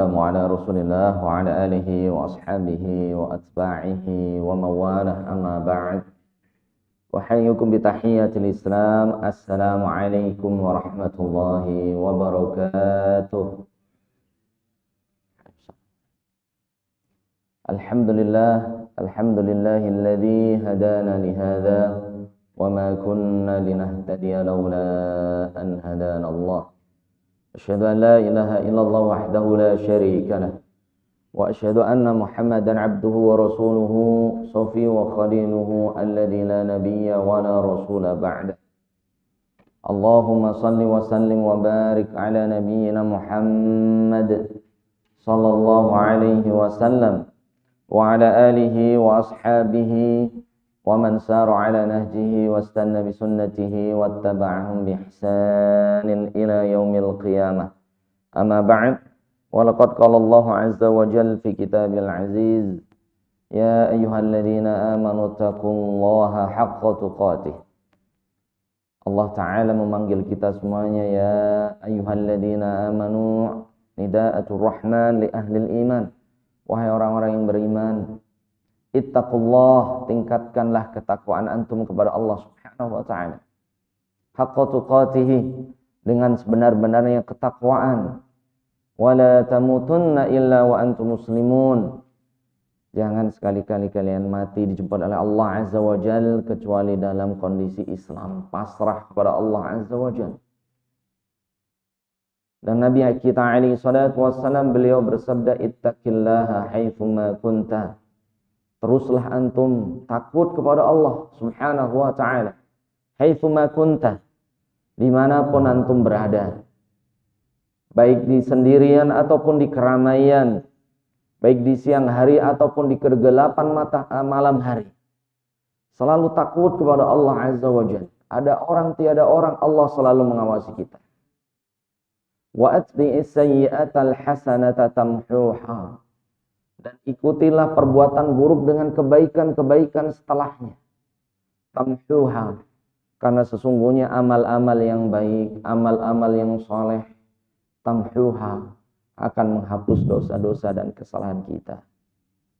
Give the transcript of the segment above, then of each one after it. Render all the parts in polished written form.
السلام على رسول الله وعلى آله وأصحابه وأتباعه ومن والاه أما بعد أحييكم بتحية الإسلام السلام عليكم ورحمة الله وبركاته الحمد لله الذي هدانا لهذا وما كنا لنهتدي لولا أن هدانا الله أشهد أن لا إله إلا الله وحده لا شريك له وأشهد أن محمدا عبده ورسوله صفي وخليله الذي لا نبي ولا رسول بعده اللهم صل وسلم وبارك على نبينا محمد صلى الله عليه وسلم وعلى آله وأصحابه ومن سار على نهجه واستنى بسنته واتبعهم بإحسان إلى يوم القيامة أما بعد ولقد قال الله عز وجل في كتاب العزيز يا أيها الذين آمنوا اتقوا الله حق تقاته. Allah Ta'ala memanggil kita semuanya ya ayyuhalladzina amanu nida'atul rahman li ahlil iman, wahai orang-orang yang beriman, ittaqullah, tingkatkanlah ketakwaan antum kepada Allah Subhanahu wa ta'ala. Haqqa tuqatihi, dengan sebenar-benarnya ketakwaan. Wala tamutunna illa wa antum muslimun. Jangan sekali-kali kalian mati dijemput oleh Allah Azza wa Jal kecuali dalam kondisi Islam, pasrah kepada Allah Azza wa Jal. Dan Nabi kita alaihi salatu wassalam beliau bersabda ittaqillaha haitsuma kunta. Teruslah antum takut kepada Allah Subhanahu wa ta'ala haitsuma kunta, dimanapun antum berada, baik di sendirian ataupun di keramaian, baik di siang hari ataupun di kegelapan malam hari. Selalu takut kepada Allah Azza wa Jalla. Ada orang tiada orang, Allah selalu mengawasi kita. Wa atbi'is sayyi'atal hasanata tamhuha, dan ikutilah perbuatan buruk dengan kebaikan-kebaikan setelahnya. Tamhuha, karena sesungguhnya amal-amal yang baik, amal-amal yang soleh, tamhuha, akan menghapus dosa-dosa dan kesalahan kita.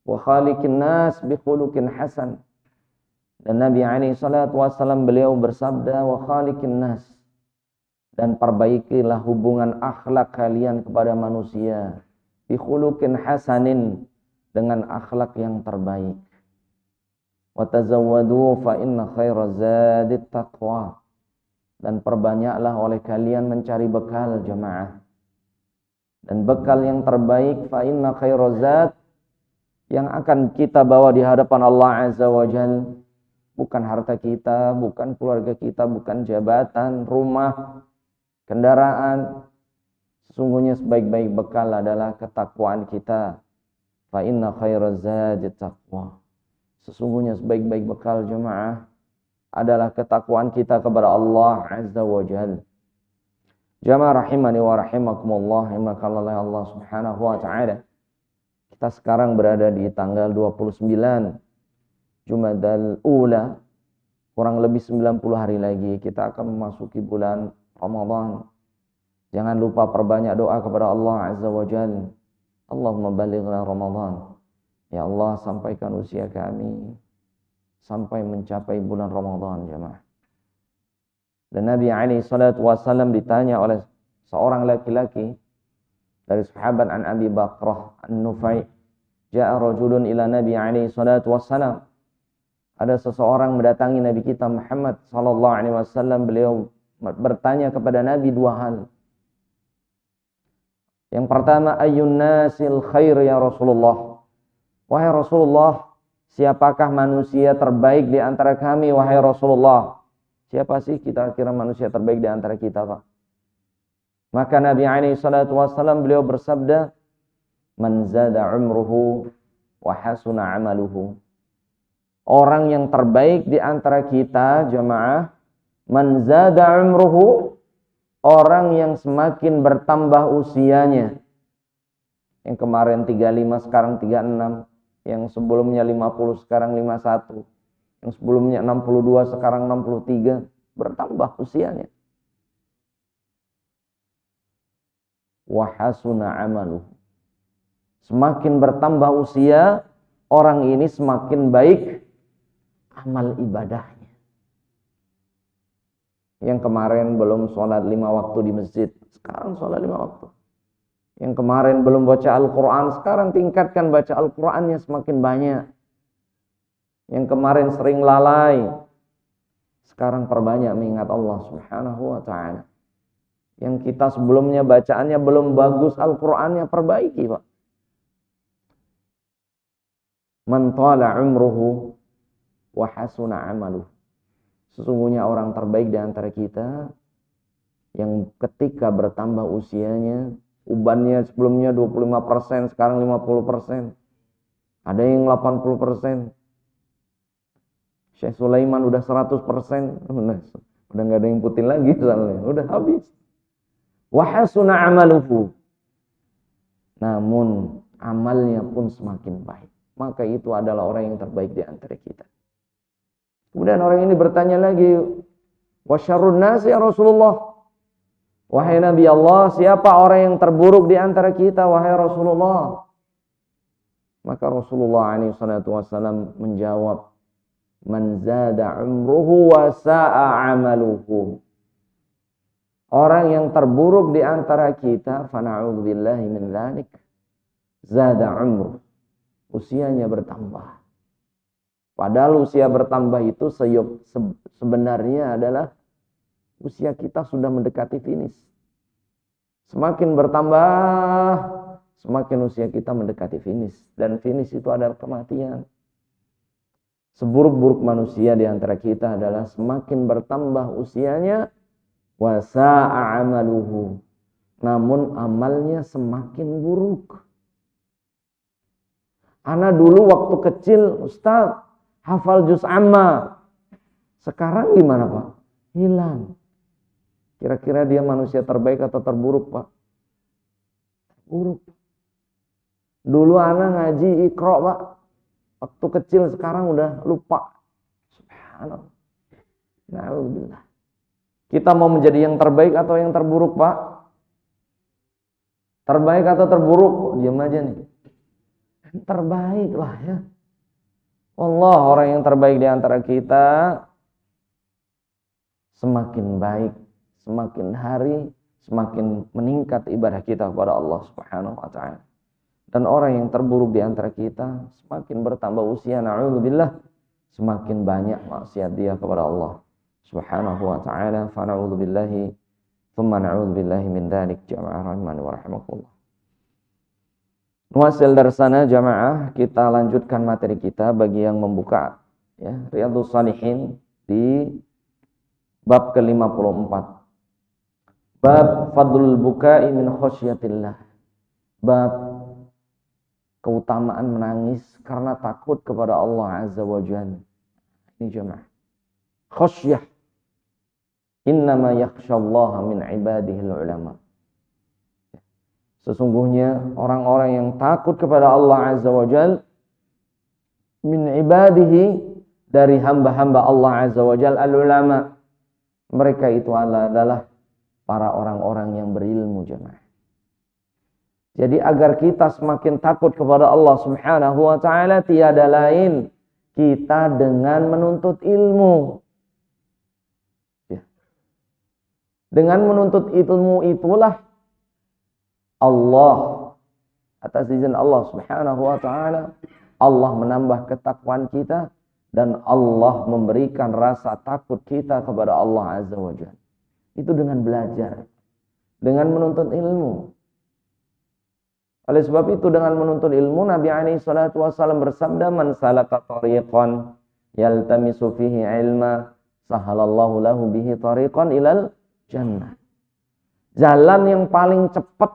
Wa khaliqin nas bi khuluqin hasan. Dan Nabi alaihi salatu wasallam beliau bersabda wa khaliqin nas, dan perbaikilah hubungan akhlak kalian kepada manusia bi khuluqin hasanin, dengan akhlak yang terbaik. Wa tazawwadu fa inna khairaz zadit taqwa, dan perbanyaklah oleh kalian mencari bekal jemaah. Dan bekal yang terbaik fa inna khairaz zad, yang akan kita bawa di hadapan Allah Azza wa Jalla, bukan harta kita, bukan keluarga kita, bukan jabatan, rumah, kendaraan. Sesungguhnya sebaik-baik bekal adalah ketakwaan kita. Fa inna khairaz zadi taqwa. Sesungguhnya sebaik-baik bekal jemaah adalah ketakwaan kita kepada Allah Azza wa Jalla. Jamaah rahimani wa rahimakumullah, rahimakallah Allah Subhanahu wa ta'ala. Kita sekarang berada di tanggal 29 Jumadal Ula. Kurang lebih 90 hari lagi kita akan memasuki bulan Ramadan. Jangan lupa perbanyak doa kepada Allah Azza wa Jalla. Allahumma balighna Ramadan. Ya Allah, sampaikan usia kami sampai mencapai bulan Ramadan jemaah. Dan Nabi alaihi salatu wasallam ditanya oleh seorang laki-laki dari sahabat an Abi Bakrah An-Nufai, ja'a rajulun ila Nabi alaihi salatu wasallam. Ada seseorang mendatangi Nabi kita Muhammad sallallahu alaihi wasallam. Beliau bertanya kepada Nabi dua hal. Yang pertama, ayyun nasil khair ya Rasulullah. Wahai Rasulullah, siapakah manusia terbaik di antara kami wahai Rasulullah? Siapa sih kira-kira manusia terbaik di antara kita, Pak? Maka Nabi alaihi salatu wasallam beliau bersabda, man zada umruhu wa hasuna amaluhu. Orang yang terbaik di antara kita jemaah, man zada umruhu, orang yang semakin bertambah usianya. Yang kemarin 35 sekarang 36, yang sebelumnya 50 sekarang 51, yang sebelumnya 62 sekarang 63, bertambah usianya. wa hasuna amaluhu, Semakin bertambah usia, orang ini semakin baik amal ibadahnya. Yang kemarin belum sholat 5 waktu di masjid, sekarang sholat 5 waktu. Yang kemarin belum baca Al-Quran, sekarang tingkatkan baca Al-Qurannya semakin banyak. Yang kemarin sering lalai, sekarang perbanyak mengingat Allah Subhanahu wa ta'ala. Yang kita sebelumnya bacaannya belum bagus, Al-Qurannya perbaiki, Pak. Man tala umruhu wa hasuna amaluh. Sesungguhnya orang terbaik di antara kita yang ketika bertambah usianya, ubannya sebelumnya 25%, sekarang 50%. Ada yang 80%. Syekh Sulaiman udah 100%. Udah gak ada yang putin lagi soalnya. Udah habis. Wa hasuna amaluhu. Namun amalnya pun semakin baik. Maka itu adalah orang yang terbaik di antara kita. Kemudian orang ini bertanya lagi, wa syarrun nasi ya Rasulullah. Wahai Nabi Allah, siapa orang yang terburuk di antara kita wahai Rasulullah? Maka Rasulullah SAW menjawab, man zada umruhu wa sa'a amaluhu. Orang yang terburuk di antara kita, fa na'udzubillahi min dzalik, zada umruh. Usianya bertambah. Padahal usia bertambah itu sebenarnya adalah usia kita sudah mendekati finish. Semakin bertambah, semakin usia kita mendekati finish. Dan finish itu adalah kematian. Seburuk-buruk manusia di antara kita adalah semakin bertambah usianya, wa sa'a amaluhu. Namun amalnya semakin buruk. Ana dulu waktu kecil, Ustaz, hafal juz amma. Sekarang gimana, Pak? Hilang. Kira-kira dia manusia terbaik atau terburuk, Pak? Buruk. Dulu ana ngaji Iqra, Pak. Waktu kecil, sekarang udah lupa. Subhanallah. Na'udzubillah. Kita mau menjadi yang terbaik atau yang terburuk, Pak? Terbaik atau terburuk? Diam aja nih. Yang terbaik lah ya. Allah, orang yang terbaik di antara kita semakin baik, semakin hari semakin meningkat ibadah kita kepada Allah Subhanahu wa taala. Dan orang yang terburuk di antara kita semakin bertambah usia, na'udzubillah, semakin banyak maksiat dia kepada Allah Subhanahu wa taala. Fa na'udzubillahi tsumma na'udzubillahi min dzalik, jamaah rahimani wa rahimakumullah. Nuwasil darsana jamaah, kita lanjutkan materi kita bagi yang membuka ya, Riyadhus Shalihin di bab ke-54. Bab fadlul bukai min khasyatillah. Bab keutamaan menangis karena takut kepada Allah Azza wa Jalla. Ini jemaah. Khasyah. Innama yakhsyallaha min ibadihil ulama. Sesungguhnya orang-orang yang takut kepada Allah Azza wa Jalla min ibadihi, dari hamba-hamba Allah Azza wa Jalla, al-ulama. Mereka itu adalah para orang-orang yang berilmu, jemaah. Jadi agar kita semakin takut kepada Allah Subhanahu wa taala, tiada lain kita dengan menuntut ilmu. Ya. Dengan menuntut ilmu itulah Allah, atas izin Allah Subhanahu wa taala, Allah menambah ketakwaan kita dan Allah memberikan rasa takut kita kepada Allah Azza wa Jalla. Itu dengan belajar, dengan menuntut ilmu. Oleh sebab itu dengan menuntut ilmu, Nabi SAW bersabda, man salaka tariqan yaltamisu fihi ilma sahalallahu lahu bihi tariqan ilal jannah. Jalan yang paling cepat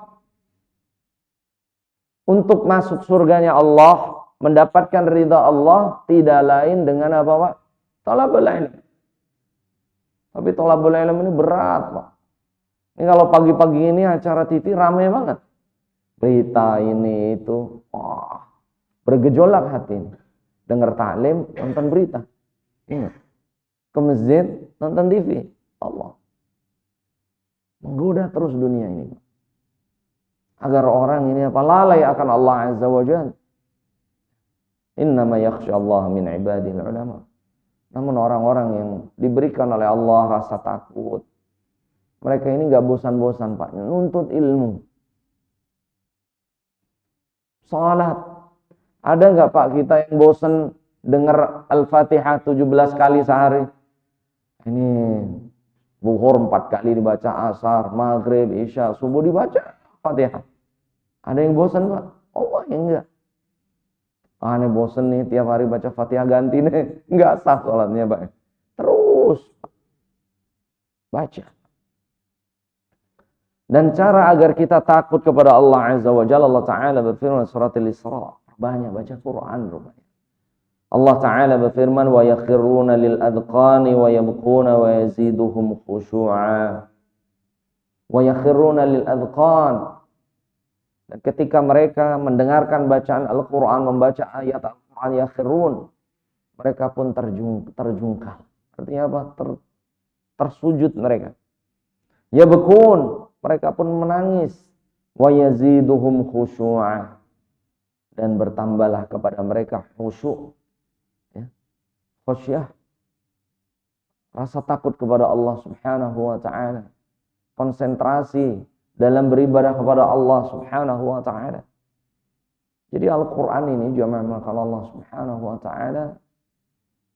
untuk masuk surganya Allah, mendapatkan ridha Allah, tidak lain dengan apa, Pak? Thalabul ilm. Tapi thalabul ilm ini berat, Pak. Ini kalau pagi-pagi ini acara TV ramai banget. Berita ini itu, bergejolak hati ini. Dengar taklim, nonton berita. Ingat. Ke masjid, nonton TV. Allah. Menggoda terus dunia ini. agar orang ini lalai akan Allah Azza wa Jalla. Innama yakhsyallaha min ibadil ulama. Namun orang-orang yang diberikan oleh Allah rasa takut, mereka ini gak bosan-bosan Pak, nuntut ilmu. Salat, ada gak Pak kita yang bosan dengar Al-Fatihah 17 kali sehari? Ini zuhur 4 kali dibaca, asar, maghrib, isya, subuh dibaca Fatihah. Ada yang bosan Pak? Allah yang enggak. Ini bosan nih tiap hari baca Fatihah, ganti nih. Enggak sah sholatnya Pak. Terus baca. Dan cara agar kita takut kepada Allah Azza wa Jalla, Allah Ta'ala berfirman surat Al-Isra. Banyak baca Quran rupanya. Allah Ta'ala berfirman, wa yakhiruna lil adqani wa yabquna wa yaziduhum khushu'a. Wa yakhiruna lil adqan. Dan ketika mereka mendengarkan bacaan Al-Quran, membaca ayat Al-Quran, yakhirun, mereka pun terjungkal. Artinya apa? Tersujud mereka. Yabqun, mereka pun menangis. Wa yaziduhum khushu'a. Dan bertambahlah kepada mereka khusyuk. Ya. Khusyah. Rasa takut kepada Allah Subhanahu wa ta'ala. Konsentrasi dalam beribadah kepada Allah Subhanahu wa ta'ala. Jadi Al-Quran ini juga memang kalau Allah Subhanahu wa ta'ala.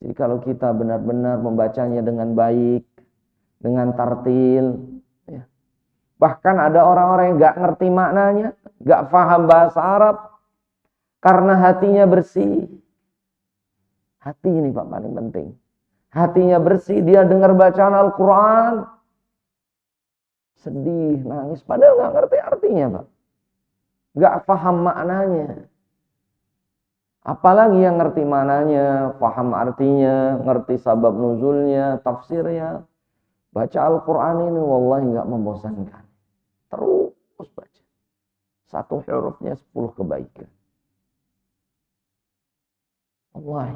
Jadi kalau kita benar-benar membacanya dengan baik, dengan tartil, ya. Bahkan ada orang-orang yang gak ngerti maknanya, gak paham bahasa Arab, karena hatinya bersih. Hati ini Pak paling penting. Hatinya bersih, dia dengar bacaan Al-Quran, sedih, nangis, padahal gak ngerti artinya Pak. Gak paham maknanya. Apalagi yang ngerti maknanya, paham artinya, ngerti sabab nuzulnya, tafsirnya. Baca Al-Quran ini wallahi gak membosankan. Terus baca. Satu hurufnya 10 kebaikan. Wallahi.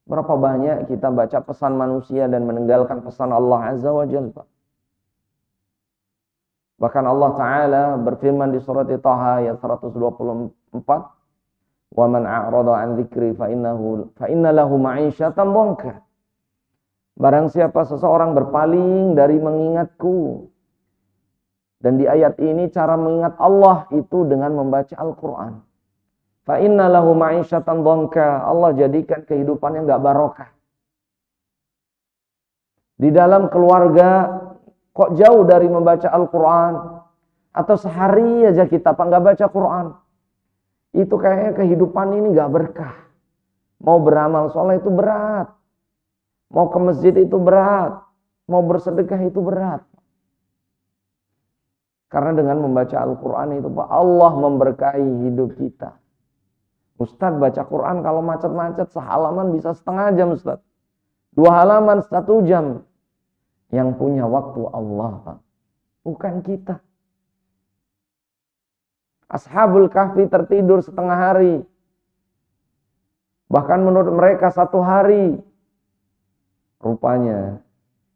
Berapa banyak kita baca pesan manusia dan meninggalkan pesan Allah Azza wa Jalla Pak. Bahkan Allah Ta'ala berfirman di surat Taha ayat 124. Wa man a'rada an dzikri fa inna lahu ma'isyatan dhanka. Barang siapa seseorang berpaling dari mengingatku. Dan di ayat ini cara mengingat Allah itu dengan membaca Al-Quran. Fa inna lahu ma'isyatan dhanka. Allah jadikan kehidupannya enggak barokah. Di dalam keluarga kok jauh dari membaca Al-Quran. Atau sehari aja kita Pak nggak baca Quran. Itu kayaknya kehidupan ini nggak berkah. Mau beramal soleh itu berat. Mau ke masjid itu berat. Mau bersedekah itu berat. Karena dengan membaca Al-Quran itu Pak, Allah memberkahi hidup kita. Ustadz baca Quran kalau macet-macet sehalaman bisa setengah jam Ustadz. 2 halaman 1 jam. Yang punya waktu Allah Pak. Bukan kita. Ashabul Kahfi tertidur setengah hari. Bahkan menurut mereka 1 hari. Rupanya.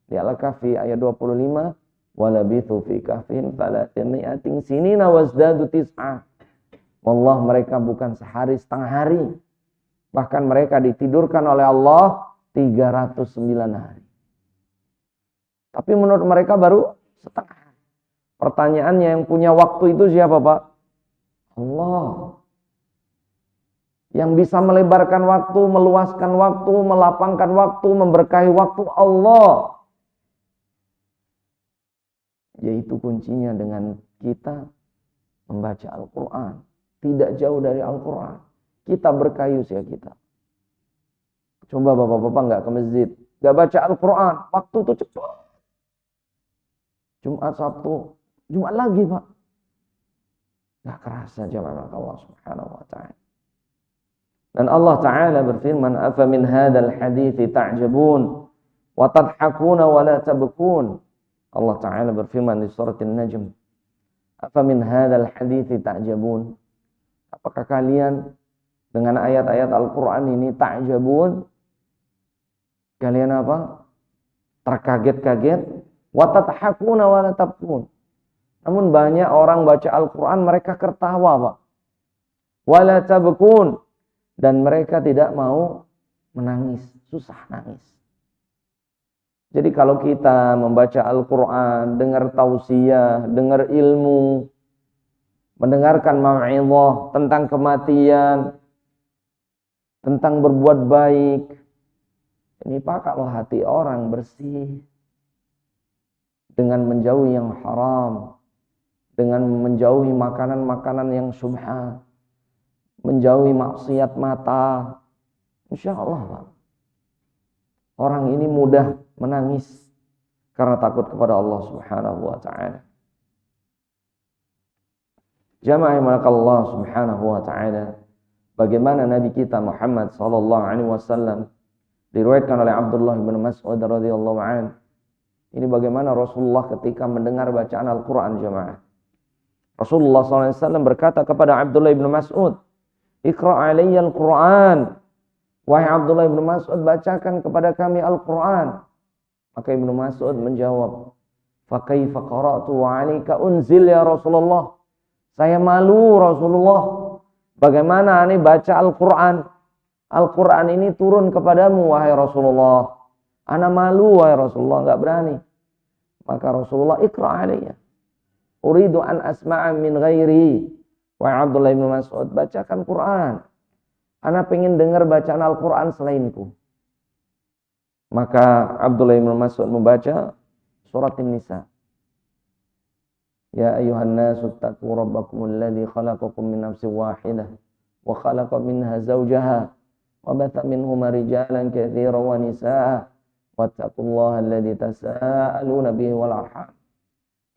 Di Al-Kahfi ayat 25. Walabithu fi kahfin falati'atin sinina wazdadu tis'ah. Wallah mereka bukan sehari setengah hari. Bahkan mereka ditidurkan oleh Allah 309 hari. Tapi menurut mereka baru setengah. Pertanyaannya yang punya waktu itu siapa Pak? Allah. Yang bisa melebarkan waktu, meluaskan waktu, melapangkan waktu, memberkahi waktu Allah. Yaitu kuncinya dengan kita membaca Al-Quran. Tidak jauh dari Al-Quran. Kita berkahi usia kita. Coba bapak-bapak gak ke masjid, gak baca Al-Quran, waktu itu cepat. Jumat, Sabtu, Jumat lagi Pak. Gak kerasa jamaah Allah Subhanahu wa ta'ala. Dan Allah Ta'ala berfirman, afa min hadzal hadithi ta'jabun wa tadhakuna wa la tabkun. Allah Ta'ala berfirman di surat An-Najm, afa min hadzal hadithi ta'jabun. Apakah kalian dengan ayat-ayat Al-Quran ini ta'jabun? Kalian apa? Terkaget-kaget. Wa tadhakuna wa la tabkun. Namun banyak orang baca Al-Quran mereka tertawa, Pak. Wala tabkun. Dan mereka tidak mau menangis. Susah nangis. Jadi kalau kita membaca Al-Quran, dengar tausiah, dengar ilmu, mendengarkan mau'izah tentang kematian, tentang berbuat baik. Ini Pak, kalau hati orang bersih, dengan menjauhi yang haram, dengan menjauhi makanan-makanan yang syubhat, menjauhi maksiat mata, insya Allah Pak, orang ini mudah menangis karena takut kepada Allah Subhanahu wa ta'ala. Jamaah Allah Subhanahu wa ta'ala, bagaimana Nabi kita Muhammad sallallahu alaihi wasallam, diriwayatkan oleh Abdullah bin Mas'ud radhiyallahu anhu. Ini bagaimana Rasulullah ketika mendengar bacaan Al-Quran, jamaah. Rasulullah SAW berkata kepada Abdullah bin Mas'ud, "Iqra' alayya Al-Quran." Wahai Abdullah bin Mas'ud, bacakan kepada kami Al-Quran. Maka Ibnu Mas'ud menjawab, "Fa kaifa qara'tu wa 'alaika unzil ya Rasulullah?" Saya malu Rasulullah. Bagaimana ini baca Al-Quran? Al-Quran ini turun kepadamu wahai Rasulullah. Ana malu wahai Rasulullah, enggak berani. Maka Rasulullah, "Iqra' alayya. Uridu an asma'a min ghairi." Wahai Abdullah bin Mas'ud, bacakan Quran. Ana pengen dengar bacaan Al-Quran selainku. Maka Abdullah bin Mas'ud membaca surat An-Nisa. Ya ayuhan nasu taqu rabbakumul ladzi khalaqakum min nafsin wahidah wa khalaqa minha zawjaha wa batha minhuma rijalan katsiran wa nisaa wattaqullaha alladzi tasaaluna bihi wal arham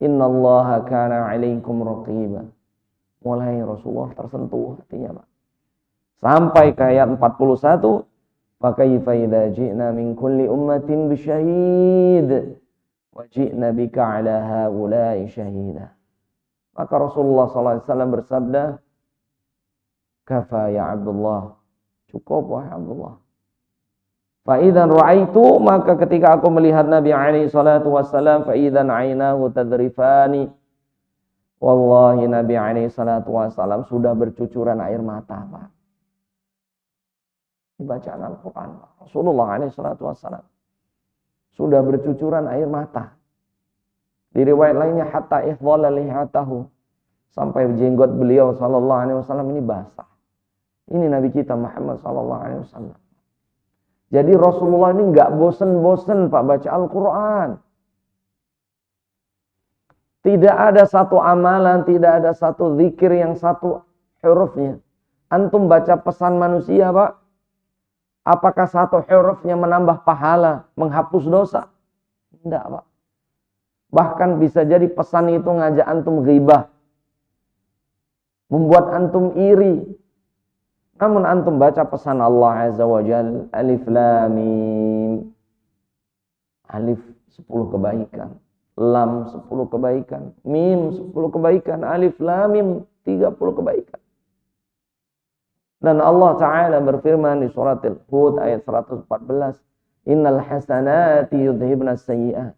innallaha kana 'alaikum raqiba. Mulai Rasulullah tersentuh hatinya, Pak. Sampai ke ayat 41, fa kaifa idza ji'na min kulli ummatin bisyahid wa ji'na bika 'ala haula'i syahida. Maka Rasulullah SAW bersabda, "Kafa ya Abdullah." Cukup wahai Abdullah. Fa idzan ra'aitu, maka ketika aku melihat Nabi alaihi salatu wassalam, fa idzan 'ainahu tadrifani. Wallahi Nabi alaihi salatu wassalam sudah bercucuran air mata, Pak. Bacaan Al-Quran, Rasulullah alaihi salatu wassalam sudah bercucuran air mata. Di riwayat lainnya hatta ihdhala lihatahu, sampai jenggot beliau sallallahu alaihi wasallam ini basah. Ini Nabi kita Muhammad sallallahu alaihi wasallam. Jadi Rasulullah ini enggak bosen-bosen Pak baca Al-Quran. Tidak ada satu amalan, tidak ada satu zikir yang satu hurufnya antum baca pesan manusia, Pak, apakah satu hurufnya menambah pahala, menghapus dosa? Tidak, Pak. Bahkan bisa jadi pesan itu ngajak antum ghibah, membuat antum iri. Namun antum baca pesan Allah Azza wa Jal, Alif Lam Mim. Alif 10 kebaikan, Lam 10 kebaikan, Mim 10 kebaikan, Alif Lam Mim 30 kebaikan. Dan Allah Ta'ala berfirman di surat Al-Hud ayat 114, Innal hasanati yudhibnas sayyi'at.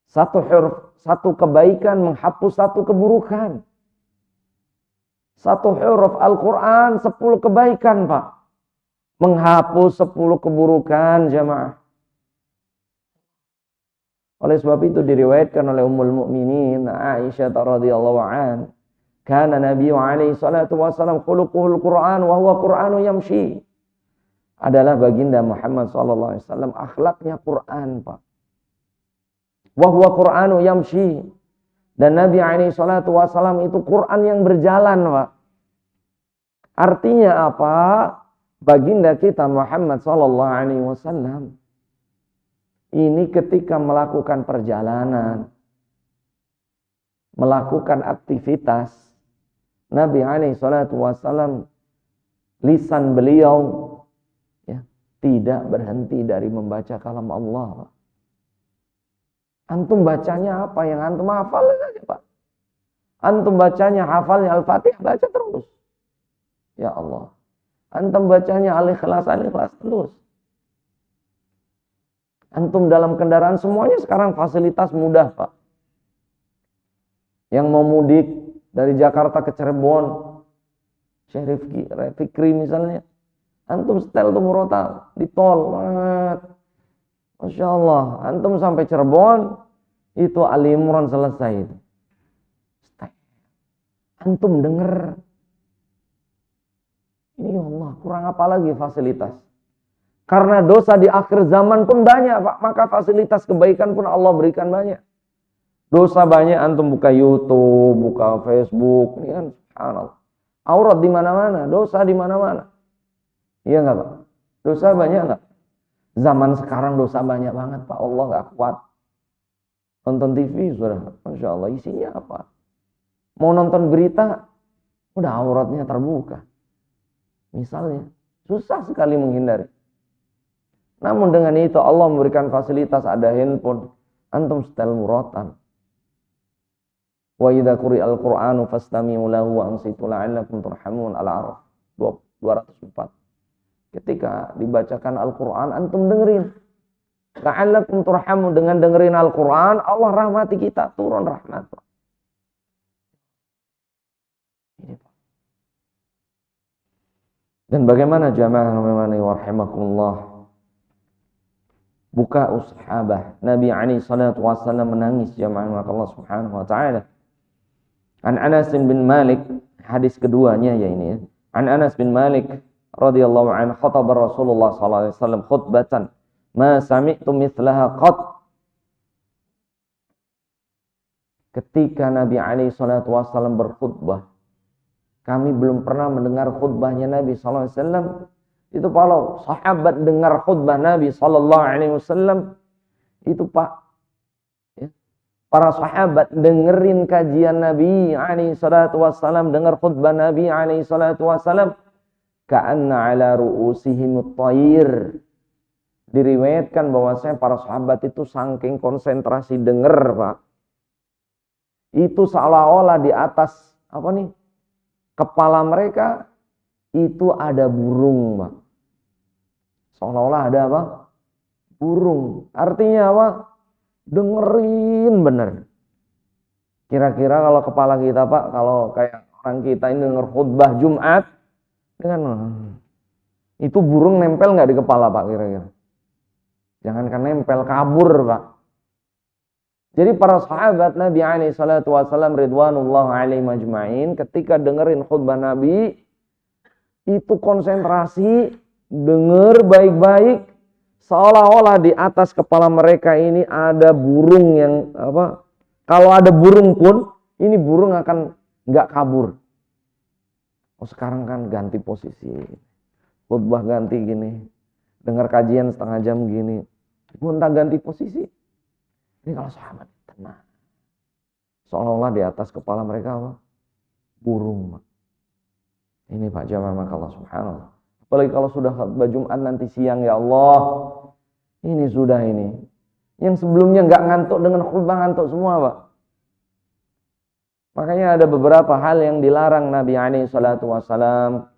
Satu huruf, satu kebaikan menghapus satu keburukan. Satu huruf Al-Quran 10 kebaikan, Pak. Menghapus 10 keburukan, jamaah. Oleh sebab itu diriwayatkan oleh Ummul Mukminin Aisyah radhiyallahu anha, kana Nabi alaihi salatu wasallam khuluquhul Quran wa huwa Qur'anu yamshi. Adalah baginda Muhammad sallallahu alaihi wasallam akhlaknya Quran, Pak. Wa huwa Qur'anu yamshi. Dan Nabi alaihi salatu wasallam itu Quran yang berjalan, Pak. Artinya apa? Baginda kita Muhammad sallallahu alaihi wasallam ini ketika melakukan perjalanan, melakukan aktivitas, Nabi alaihi salatu wasallam lisan beliau ya, tidak berhenti dari membaca kalam Allah. Antum bacanya apa yang antum hafal saja, Pak. Antum bacanya hafalnya Al-Fatihah, baca terus. Ya Allah. Antum bacanya Al-Ikhlas terus. Antum dalam kendaraan semuanya sekarang fasilitas mudah, Pak. Yang mau mudik dari Jakarta ke Cirebon, Syekh Fikri misalnya, antum setel tuh murotal di tol, Masya Allah, antum sampai Cirebon, itu Ali Imran selesai itu. Antum denger, ini Allah, kurang apa lagi fasilitas? Karena dosa di akhir zaman pun banyak, Pak. Maka fasilitas kebaikan pun Allah berikan banyak. Dosa banyak, antum buka YouTube, buka Facebook, ini kan subhanallah. Aurat di mana-mana, dosa di mana-mana. Iya nggak, Pak? Dosa banyak nggak? Zaman sekarang dosa banyak banget, Pak. Allah nggak kuat. Nonton TV sudah, Masya Allah, isinya apa? Mau nonton berita, udah auratnya terbuka. Misalnya, susah sekali menghindari. Namun dengan itu Allah memberikan fasilitas, ada handphone, antum setel murotal. Wa idza quri'al Qur'anu fastami'u lahu wa ansitu la'allakum turhamun, Al-A'raf 204. Ketika dibacakan Al-Qur'an, antum dengerin. La'allakum turhamun, dengan dengerin Al-Qur'an, Allah rahmati kita, turun rahmat. Dan bagaimana jamaah rahimani wa rahimakumullah, buka sahabah Nabi alaihi salatu wasallam menangis jamaah Allah Subhanahu wa taala. An Anas bin Malik, hadis keduanya ya ini ya. An Anas bin Malik radhiyallahu anhu, khataba Rasulullah sallallahu alaihi wasallam khutbatan ma sami'tu mithlaha qat. Ketika Nabi alaihi salatu wasallam berkhutbah, kami belum pernah mendengar khutbahnya Nabi sallallahu alaihi wasallam. Itu kalau sahabat dengar khutbah Nabi sallallahu alaihi wasallam, itu Pak, ya, para sahabat dengerin kajian Nabi alaihi salatu wasallam, dengar khutbah Nabi alaihi salatu wasallam, ka'anna ala ru'usihim at-tayr. Diriwayatkan bahwasanya para sahabat itu saking konsentrasi denger, Pak, itu seolah-olah di atas apa nih, kepala mereka itu ada burung, Pak. Seolah-olah ada apa? Burung. Artinya apa? Dengerin bener. Kira-kira kalau kepala kita, Pak, kalau kayak orang kita ini denger khutbah Jumat, dengan itu burung nempel nggak di kepala, Pak, kira-kira? Jangankan nempel, kabur, Pak. Jadi para sahabat Nabi alaihi salatu wasallam ridwanullah alaihi majma'in, ketika dengerin khutbah Nabi, itu konsentrasi, denger baik-baik, seolah-olah di atas kepala mereka ini ada burung yang apa? Kalau ada burung pun, ini burung akan nggak kabur. Oh, sekarang kan ganti posisi, khutbah ganti gini, dengar kajian setengah jam gini, gonta ganti posisi. Ini kalau sahabat tenang, seolah-olah di atas kepala mereka apa? Burung. Ini Pak jamaah maka Allah subhanallah. Apalagi kalau sudah khutbah Jumat nanti siang, ya Allah, ini sudah ini. Yang sebelumnya nggak ngantuk dengan khutbah ngantuk semua, Pak. Makanya ada beberapa hal yang dilarang Nabi alaihi salatu wasallam.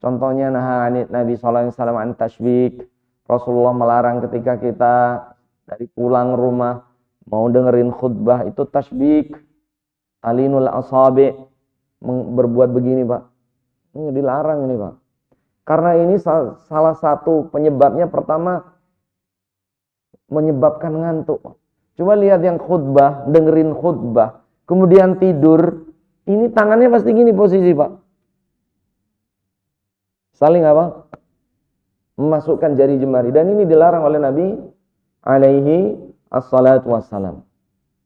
Contohnya Nabi sallallahu alaihi wasallam an tashbik. Rasulullah melarang ketika kita dari pulang rumah mau dengerin khutbah itu tashbik, talinul asabi, berbuat begini, Pak. Ini dilarang ini, Pak. Karena ini salah satu penyebabnya, pertama menyebabkan ngantuk. Coba lihat yang khutbah, dengerin khutbah, kemudian tidur, ini tangannya pasti gini posisi, Pak. Saling apa? Memasukkan jari jemari. Dan ini dilarang oleh Nabi alaihi assalatu wassalam.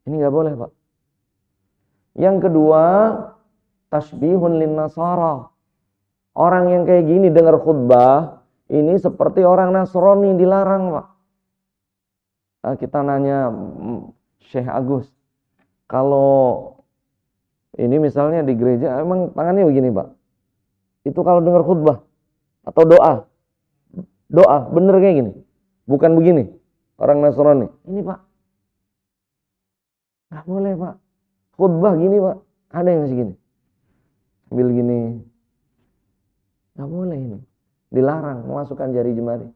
Ini nggak boleh, Pak. Yang kedua, tashbihun lin nasara. Orang yang kayak gini dengar khutbah, ini seperti orang Nasrani, dilarang, Pak. Nah, kita nanya Syekh Agus, kalau ini misalnya di gereja, emang tangannya begini, Pak? Itu kalau dengar khutbah atau doa bener kayak gini, bukan begini, orang Nasrani. Ini, Pak, nggak boleh, Pak. Khutbah gini, Pak, ada yang masih gini, sambil gini. Nggak boleh ini. Dilarang memasukkan jari jemari.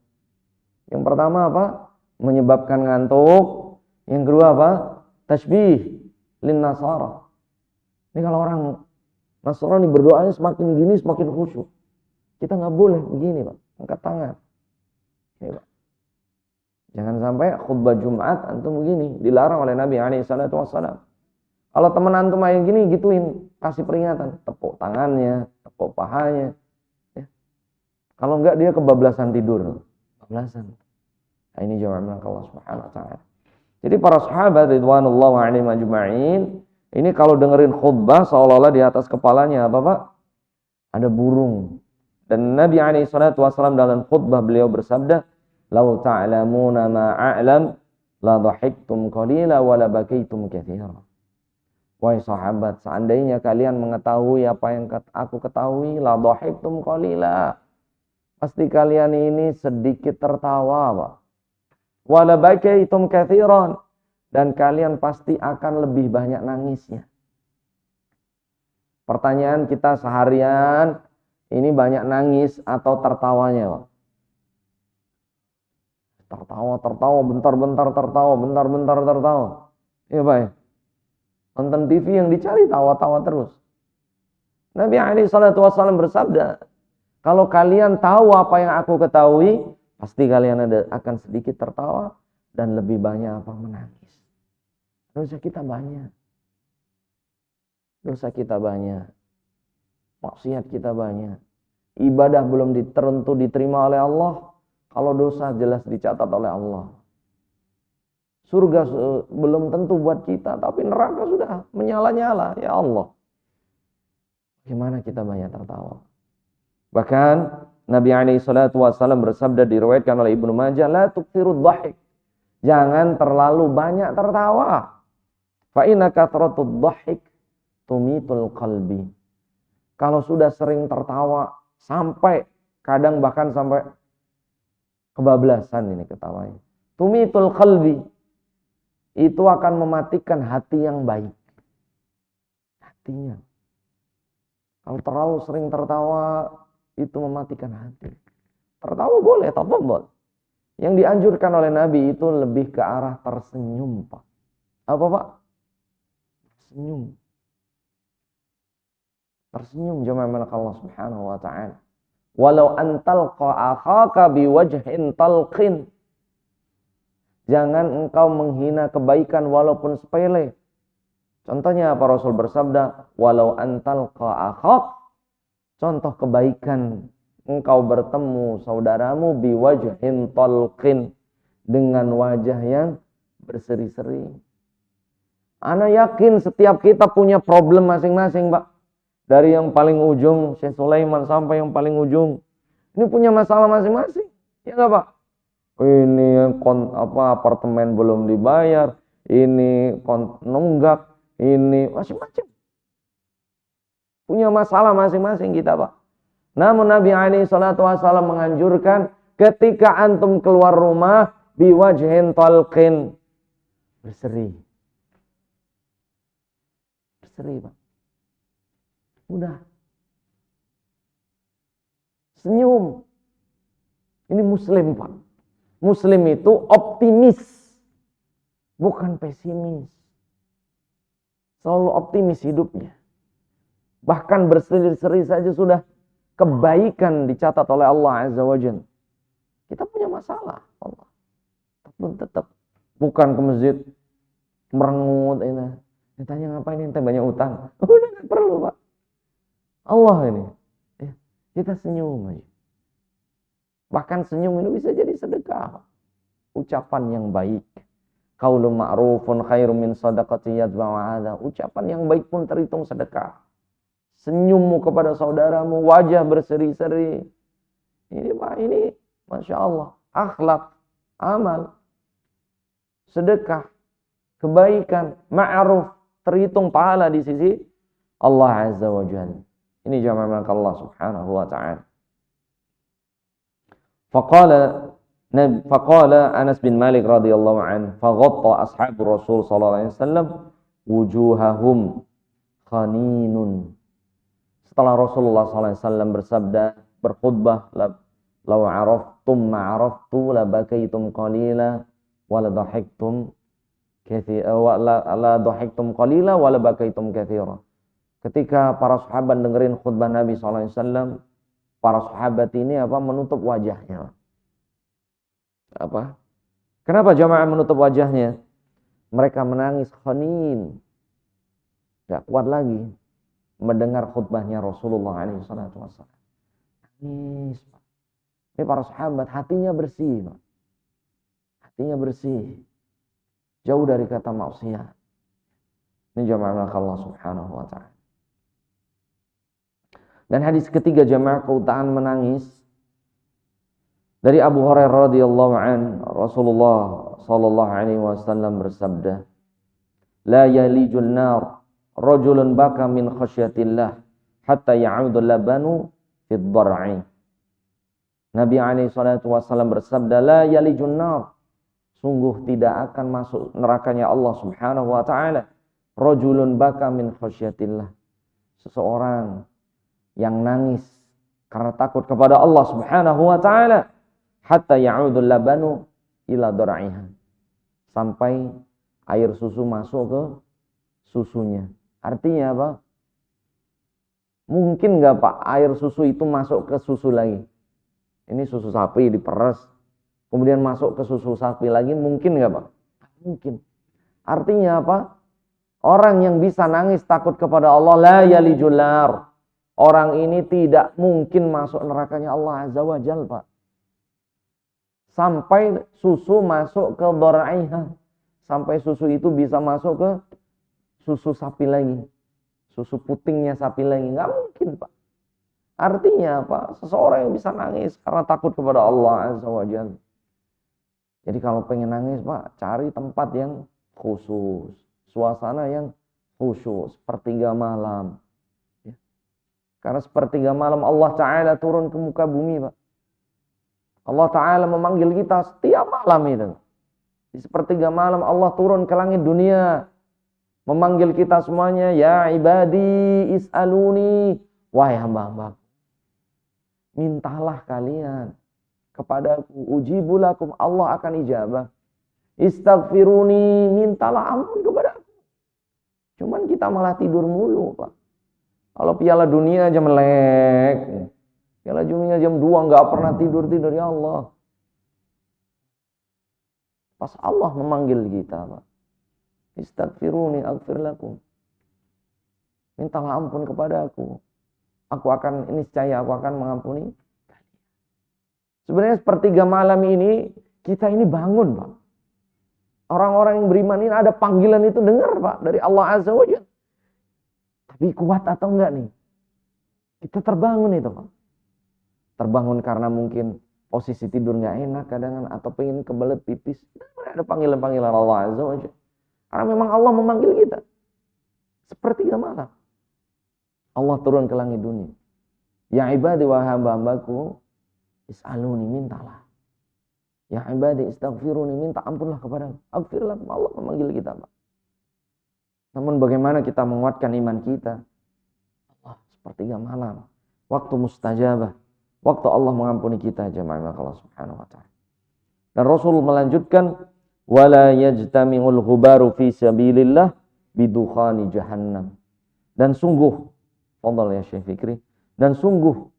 Yang pertama apa? Menyebabkan ngantuk. Yang kedua apa? Tashbih lin nasara. Ini kalau orang Nasrani berdoanya semakin gini semakin khusyuk. Kita nggak boleh begini, Pak. Angkat tangan. Ini, Pak. Jangan sampai khutbah Jumat antum begini, dilarang oleh Nabi SAW. Kalau teman antum kayak gini, gituin, kasih peringatan, tepuk tangannya, tepuk pahanya. Ya. Kalau enggak dia kebablasan tidur, kebablasan. Nah, ini jawaban Allah Subhanahu Wa Taala. Jadi para sahabat ridwanullah alaihim ajma'in, ini kalau dengerin khutbah seolah-olah di atas kepalanya apa Pak? Ada burung. Dan Nabi SAW dalam khutbah beliau bersabda, "Lau ta'lamuna ma a'lam, la dhahiktum qalila wa la bakaitum katsira." Wahai sahabat, seandainya kalian mengetahui apa yang aku ketahui, la dhahiktum qalila. Pasti kalian ini sedikit tertawa, Pak. Wa la bakaitum katsiran. Dan kalian pasti akan lebih banyak nangisnya. Pertanyaan kita seharian, ini banyak nangis atau tertawanya, Pak? Tertawa, bentar-bentar tertawa, bentar-bentar tertawa. Iya, Pak ya? Nonton TV yang dicari tawa-tawa terus. Nabi SAW bersabda, kalau kalian tahu apa yang aku ketahui, pasti kalian akan sedikit tertawa dan lebih banyak apa menangis. Dosa kita banyak. Dosa kita banyak. Maksiat kita banyak. Ibadah belum tentu diterima oleh Allah, kalau dosa jelas dicatat oleh Allah. Surga belum tentu buat kita, tapi neraka sudah menyala-nyala. Ya Allah, gimana kita banyak tertawa. Bahkan Nabi SAW bersabda, diriwayatkan oleh Ibnu Majah, la tukthirud dhahik. Jangan terlalu banyak tertawa. Fa inna kathratud dhahik tumitul qalbi. Kalau sudah sering tertawa, sampai kadang bahkan sampai kebablasan ini ketawanya. Tumitul qalbi. Itu akan mematikan hati yang baik. Hatinya. Kalau terlalu sering tertawa, itu mematikan hati. Tertawa boleh, tafadhol. Yang dianjurkan oleh Nabi itu lebih ke arah tersenyum, Pak. Apa, Pak? Tersenyum. Tersenyum jamaah Allah Subhanahu wa taala. Walau antalqa akhaka biwajhin talqin. Jangan engkau menghina kebaikan walaupun sepele. Contohnya apa? Rasul bersabda, walau antalqa akhak. Contoh kebaikan, engkau bertemu saudaramu biwajhin talqin, dengan wajah yang berseri-seri. Ana yakin setiap kita punya problem masing-masing, Pak. Dari yang paling ujung Syekh Sulaiman sampai yang paling ujung. Ini punya masalah masing-masing. Ya enggak, Pak? Ini apartemen belum dibayar, ini nunggak, ini macam-macam. Punya masalah masing-masing kita, Pak. Namun Nabi SAW menganjurkan ketika antum keluar rumah biwajhin talqin, berseri. Berseri, Pak. Udah. Senyum. Ini muslim, Pak. Muslim itu optimis, bukan pesimis. Selalu optimis hidupnya. Bahkan berseri-seri saja sudah kebaikan dicatat oleh Allah Azza wa Jalla. Kita punya masalah, Allah. Tetap bukan ke masjid merengut ini. Ditanya ngapain ente banyak utang? Udah enggak perlu, Pak. Allah ini. Kita senyum aja. Bahkan senyum ini bisa jadi sedekah. Ucapan yang baik. Qaulun ma'rufun khairum min shadaqati yatba'u adza. Ucapan yang baik pun terhitung sedekah. Senyummu kepada saudaramu, wajah berseri-seri. Ini Pak, ini Masya Allah. Akhlak, amal, sedekah, kebaikan, ma'ruf. Terhitung pahala di sisi Allah Azza wa Jalla. Ini jamaah Allah Subhanahu wa ta'ala. Faqala Anas bin Malik radhiyallahu anhu, faghatta ashabu Rasul sallallahu alaihi wasallam wujuhahum khaninun. Setelah Rasulullah sallallahu alaihi wasallam bersabda, berkhutbah, law araftum ma araftu la bakaitum qalila wa la dhahiktum katsira wa la dhahiktum qalila wa la bakaitum katsira. Ketika para sahabat dengerin khutbah Nabi SAW, para sahabat ini menutup wajahnya. Kenapa jamaah menutup wajahnya? Mereka menangis khanin. Gak kuat lagi mendengar khutbahnya Rasulullah SAW. Nangis. Ini para sahabat hatinya bersih. Hatinya bersih. Jauh dari kata maksiat. Ini jamaah Allah Subhanahu wa ta'ala. Dan hadis ketiga jamaah keutamaan menangis dari Abu Hurairah radhiyallahu an, Rasulullah sallallahu alaihi wasallam bersabda, "La yalijul nar rajulun baka min khasyatillah hatta ya'udul labanu fid dhar'i." Nabi alaihi salatu wasallam bersabda, "La yalijun nar." Sungguh tidak akan masuk nerakanya Allah Subhanahu wa taala rajulun baka min khasyatillah. Seseorang yang nangis karena takut kepada Allah Subhanahu wa taala hatta ya'udul labanu ila dhar'iha, sampai air susu masuk ke susunya. Artinya apa? Mungkin enggak Pak air susu itu masuk ke susu lagi? Ini susu sapi diperes, kemudian masuk ke susu sapi lagi, mungkin enggak Pak? Mungkin. Artinya apa? Orang yang bisa nangis takut kepada Allah la yalijul nar. Orang ini tidak mungkin masuk nerakanya Allah Azza wa Jalla, Pak. Sampai susu masuk ke dhar'iha. Sampai susu itu bisa masuk ke susu sapi lagi. Susu putingnya sapi lagi. Nggak mungkin, Pak. Artinya apa? Seseorang yang bisa nangis karena takut kepada Allah Azza wa Jalla. Jadi kalau pengen nangis, Pak, cari tempat yang khusus. Suasana yang khusus. Sepertiga malam. Karena sepertiga malam Allah Ta'ala turun ke muka bumi, Pak. Allah Ta'ala memanggil kita setiap malam itu. Di sepertiga malam Allah turun ke langit dunia. Memanggil kita semuanya. Ya ibadi is'aluni. Wahai hamba-hamba. Mintalah kalian kepadaku. Ujibulakum. Allah akan ijabah. Istaghfiruni. Mintalah ampun kepadaku. Cuman kita malah tidur mulu, Pak. Kalau piala dunia aja melek. Piala dunia jam 2 nggak pernah tidur-tidur, ya Allah. Pas Allah memanggil kita, Pak. Istaghfiruni aghfir lakum. Mintalah ampun kepada aku. Aku akan mengampuni. Sebenarnya sepertiga malam ini kita ini bangun, Pak. Orang-orang yang beriman ini ada panggilan itu dengar, Pak, dari Allah Azza wa Jalla. Tapi kuat atau enggak nih? Kita terbangun itu, Pak. Terbangun karena mungkin posisi tidur enggak enak kadang, atau pengen kebelet pipis. Ada panggilan-panggilan Allah Azza wa Jalla. Karena memang Allah memanggil kita. Sepertiga malam. Allah turun ke langit dunia. Ya ibadi wa hamba-hambaku, is'aluni, mintalah. Ya ibadi istaghfiruni, minta ampunlah kepada aku. Aghfirlah, Allah memanggil kita, Pak. Namun bagaimana kita menguatkan iman kita? Allah, sepertiga malam. Waktu mustajabah. Waktu Allah mengampuni kita, jemaah Allah Subhanahu wa ta'ala. Dan Rasul melanjutkan, wala yajtami'ul ghubaru fi sabilillah bidukhani jahannam. Dan sungguh, fadhal ya Syekh Fikri, dan sungguh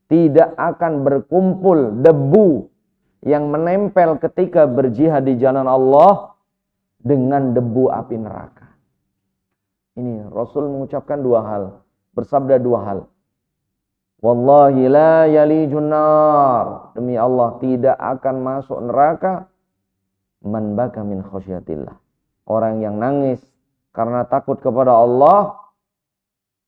tidak akan berkumpul debu yang menempel ketika berjihad di jalan Allah dengan debu api neraka. Ini Rasul mengucapkan dua hal, bersabda dua hal. Wallahi la yalijun nar. Demi Allah tidak akan masuk neraka man baka min khasyatillah. Orang yang nangis karena takut kepada Allah.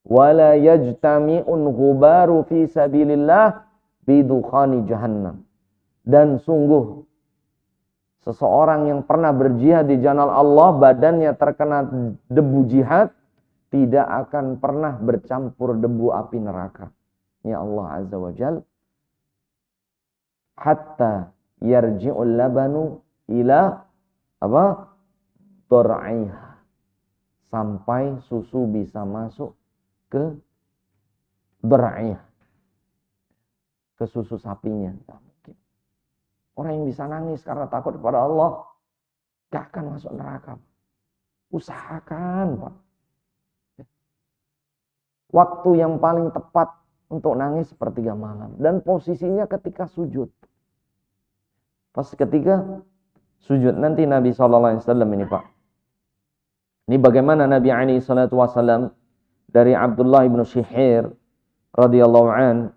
Wala yajtami'un ghubaru fi sabilillah bidukhani jahannam. Dan sungguh seseorang yang pernah berjihad di jalan Allah, badannya terkena debu jihad, tidak akan pernah bercampur debu api neraka. Ya Allah Azza wa Jal. Hatta yarji'ul labanu ila dhar'iha. Sampai susu bisa masuk ke dhar'iha. Ke susu sapinya. Tidak mungkin. Orang yang bisa nangis karena takut kepada Allah gak akan masuk neraka. Usahakan, Pak. waktu yang paling tepat untuk nangis sepertiga malam. Dan posisinya ketika sujud. Pas ketika sujud. Nanti Nabi SAW ini Pak. Ini bagaimana Nabi SAW dari Abdullah ibn Shihir radhiyallahu an,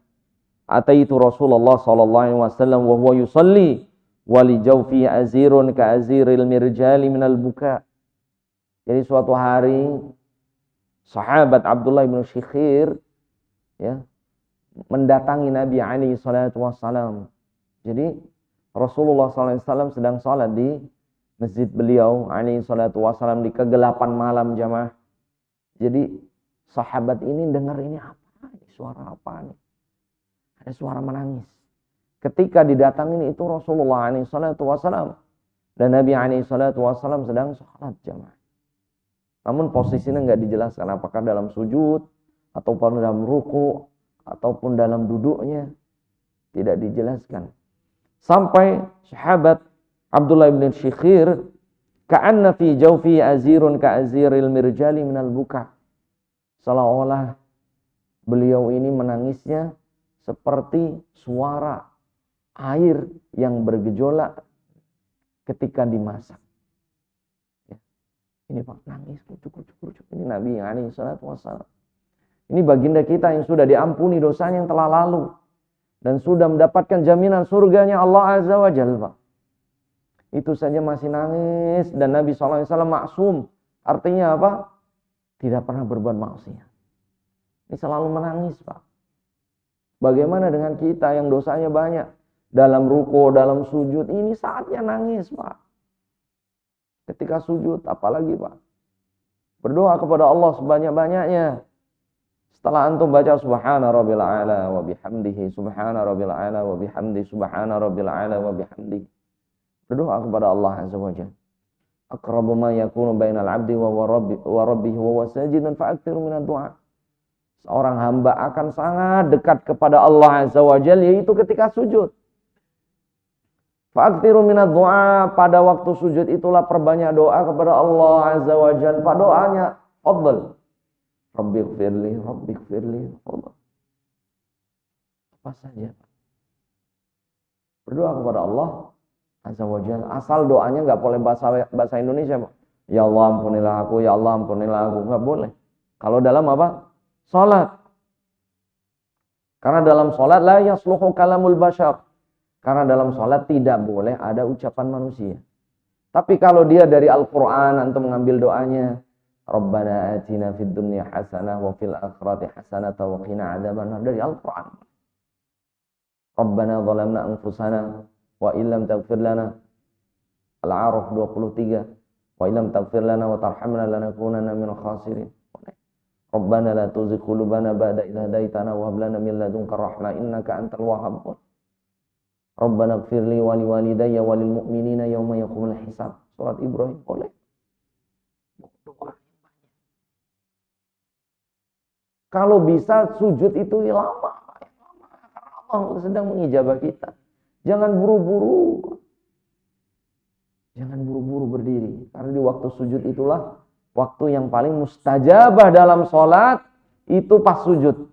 ataitu Rasulullah sallallahu alaihi wasallam wa huwa yusalli wa li jawfi azirun ka aziril mirjali minal buka. Jadi suatu hari sahabat Abdullah bin Shihir ya mendatangi Nabi alaihi salatu wasallam. Jadi Rasulullah sallallahu alaihi wasallam sedang salat di masjid beliau alaihi salatu wasallam di kegelapan malam jamaah. Jadi sahabat ini dengar ini apa? Suara apa nih? Ada suara menangis. Ketika didatangin itu Rasulullah SAW. Dan Nabi SAW sedang sholat jamaah. Namun posisinya nggak dijelaskan apakah dalam sujud, ataupun dalam ruku, ataupun dalam duduknya. Tidak dijelaskan. Sampai sahabat Abdullah bin Shikhir, ka'anna fi jawfi azirun ka'aziril mirjali minal buka. Seolah-olah beliau ini menangisnya seperti suara air yang bergejolak ketika dimasak. Ya. Ini Pak, nangis, kucuk. Ini Nabi alaihi salatu wassalam. Ini baginda kita yang sudah diampuni dosanya yang telah lalu. Dan sudah mendapatkan jaminan surganya Allah Azza wa Jalla. Itu saja masih nangis. Dan Nabi SAW maksum. Artinya apa? Tidak pernah berbuat maksiat. Ini selalu menangis Pak. Bagaimana dengan kita yang dosanya banyak? Dalam ruku, dalam sujud. Ini saatnya nangis Pak. Ketika sujud, apalagi Pak. Berdoa kepada Allah sebanyak-banyaknya. Setelah antum baca subhana rabbil a'la wa bihamdihi. Subhana rabbil a'la wa bihamdihi. Subhana rabbil a'la wa bihamdihi. Berdoa kepada Allah Azza wa Jalla. Aqrabu ma yakunu bainal abdi wa rabbihi wa huwa sajidun fa'aktsiru minad du'a. Seorang hamba akan sangat dekat kepada Allah Azza wa Jalla yaitu ketika sujud. Fa'aktsiru minad du'a, pada waktu sujud itulah perbanyak doa kepada Allah Azza wa Jalla. Pak, doanya afdal. Rabbighfirli, Allah. Apa saja. Berdoa kepada Allah Azza wa Jalla. Asal doanya enggak boleh bahasa Indonesia, Pak. Ya Allah ampunilah aku, ya Allah ampunilah aku, enggak boleh. Kalau dalam apa? Salat. Karena dalam salat la yasluhu kalamul bashar. Karena dalam salat tidak boleh ada ucapan manusia. Tapi kalau dia dari Al-Qur'an, antum mengambil doanya, Rabbana atina fid dunya hasanah wa fil akhirati hasanah wa qina adzabannar, dari Al-Qur'an. Rabbana zalamna anfusana wa illam taghfir lana, Al-A'raf 23, wa illam taghfir lana wa tarhamna lanakunanna minal khasirin. Rabbana la tuzigh qulubana ba'da idh hadaitana wa hab lana min ladunka rahmah innaka antal wahhab. Rabbana ighfir li wa liwalidayya wa lil mu'minina yawma yaqumul hisab. Surat Ibrahim boleh. Kalau bisa sujud itu lama. Karena Allah sedang mengijabah kita. Jangan buru-buru. Jangan buru-buru berdiri. Karena di waktu sujud itulah waktu yang paling mustajabah dalam sholat, itu pas sujud.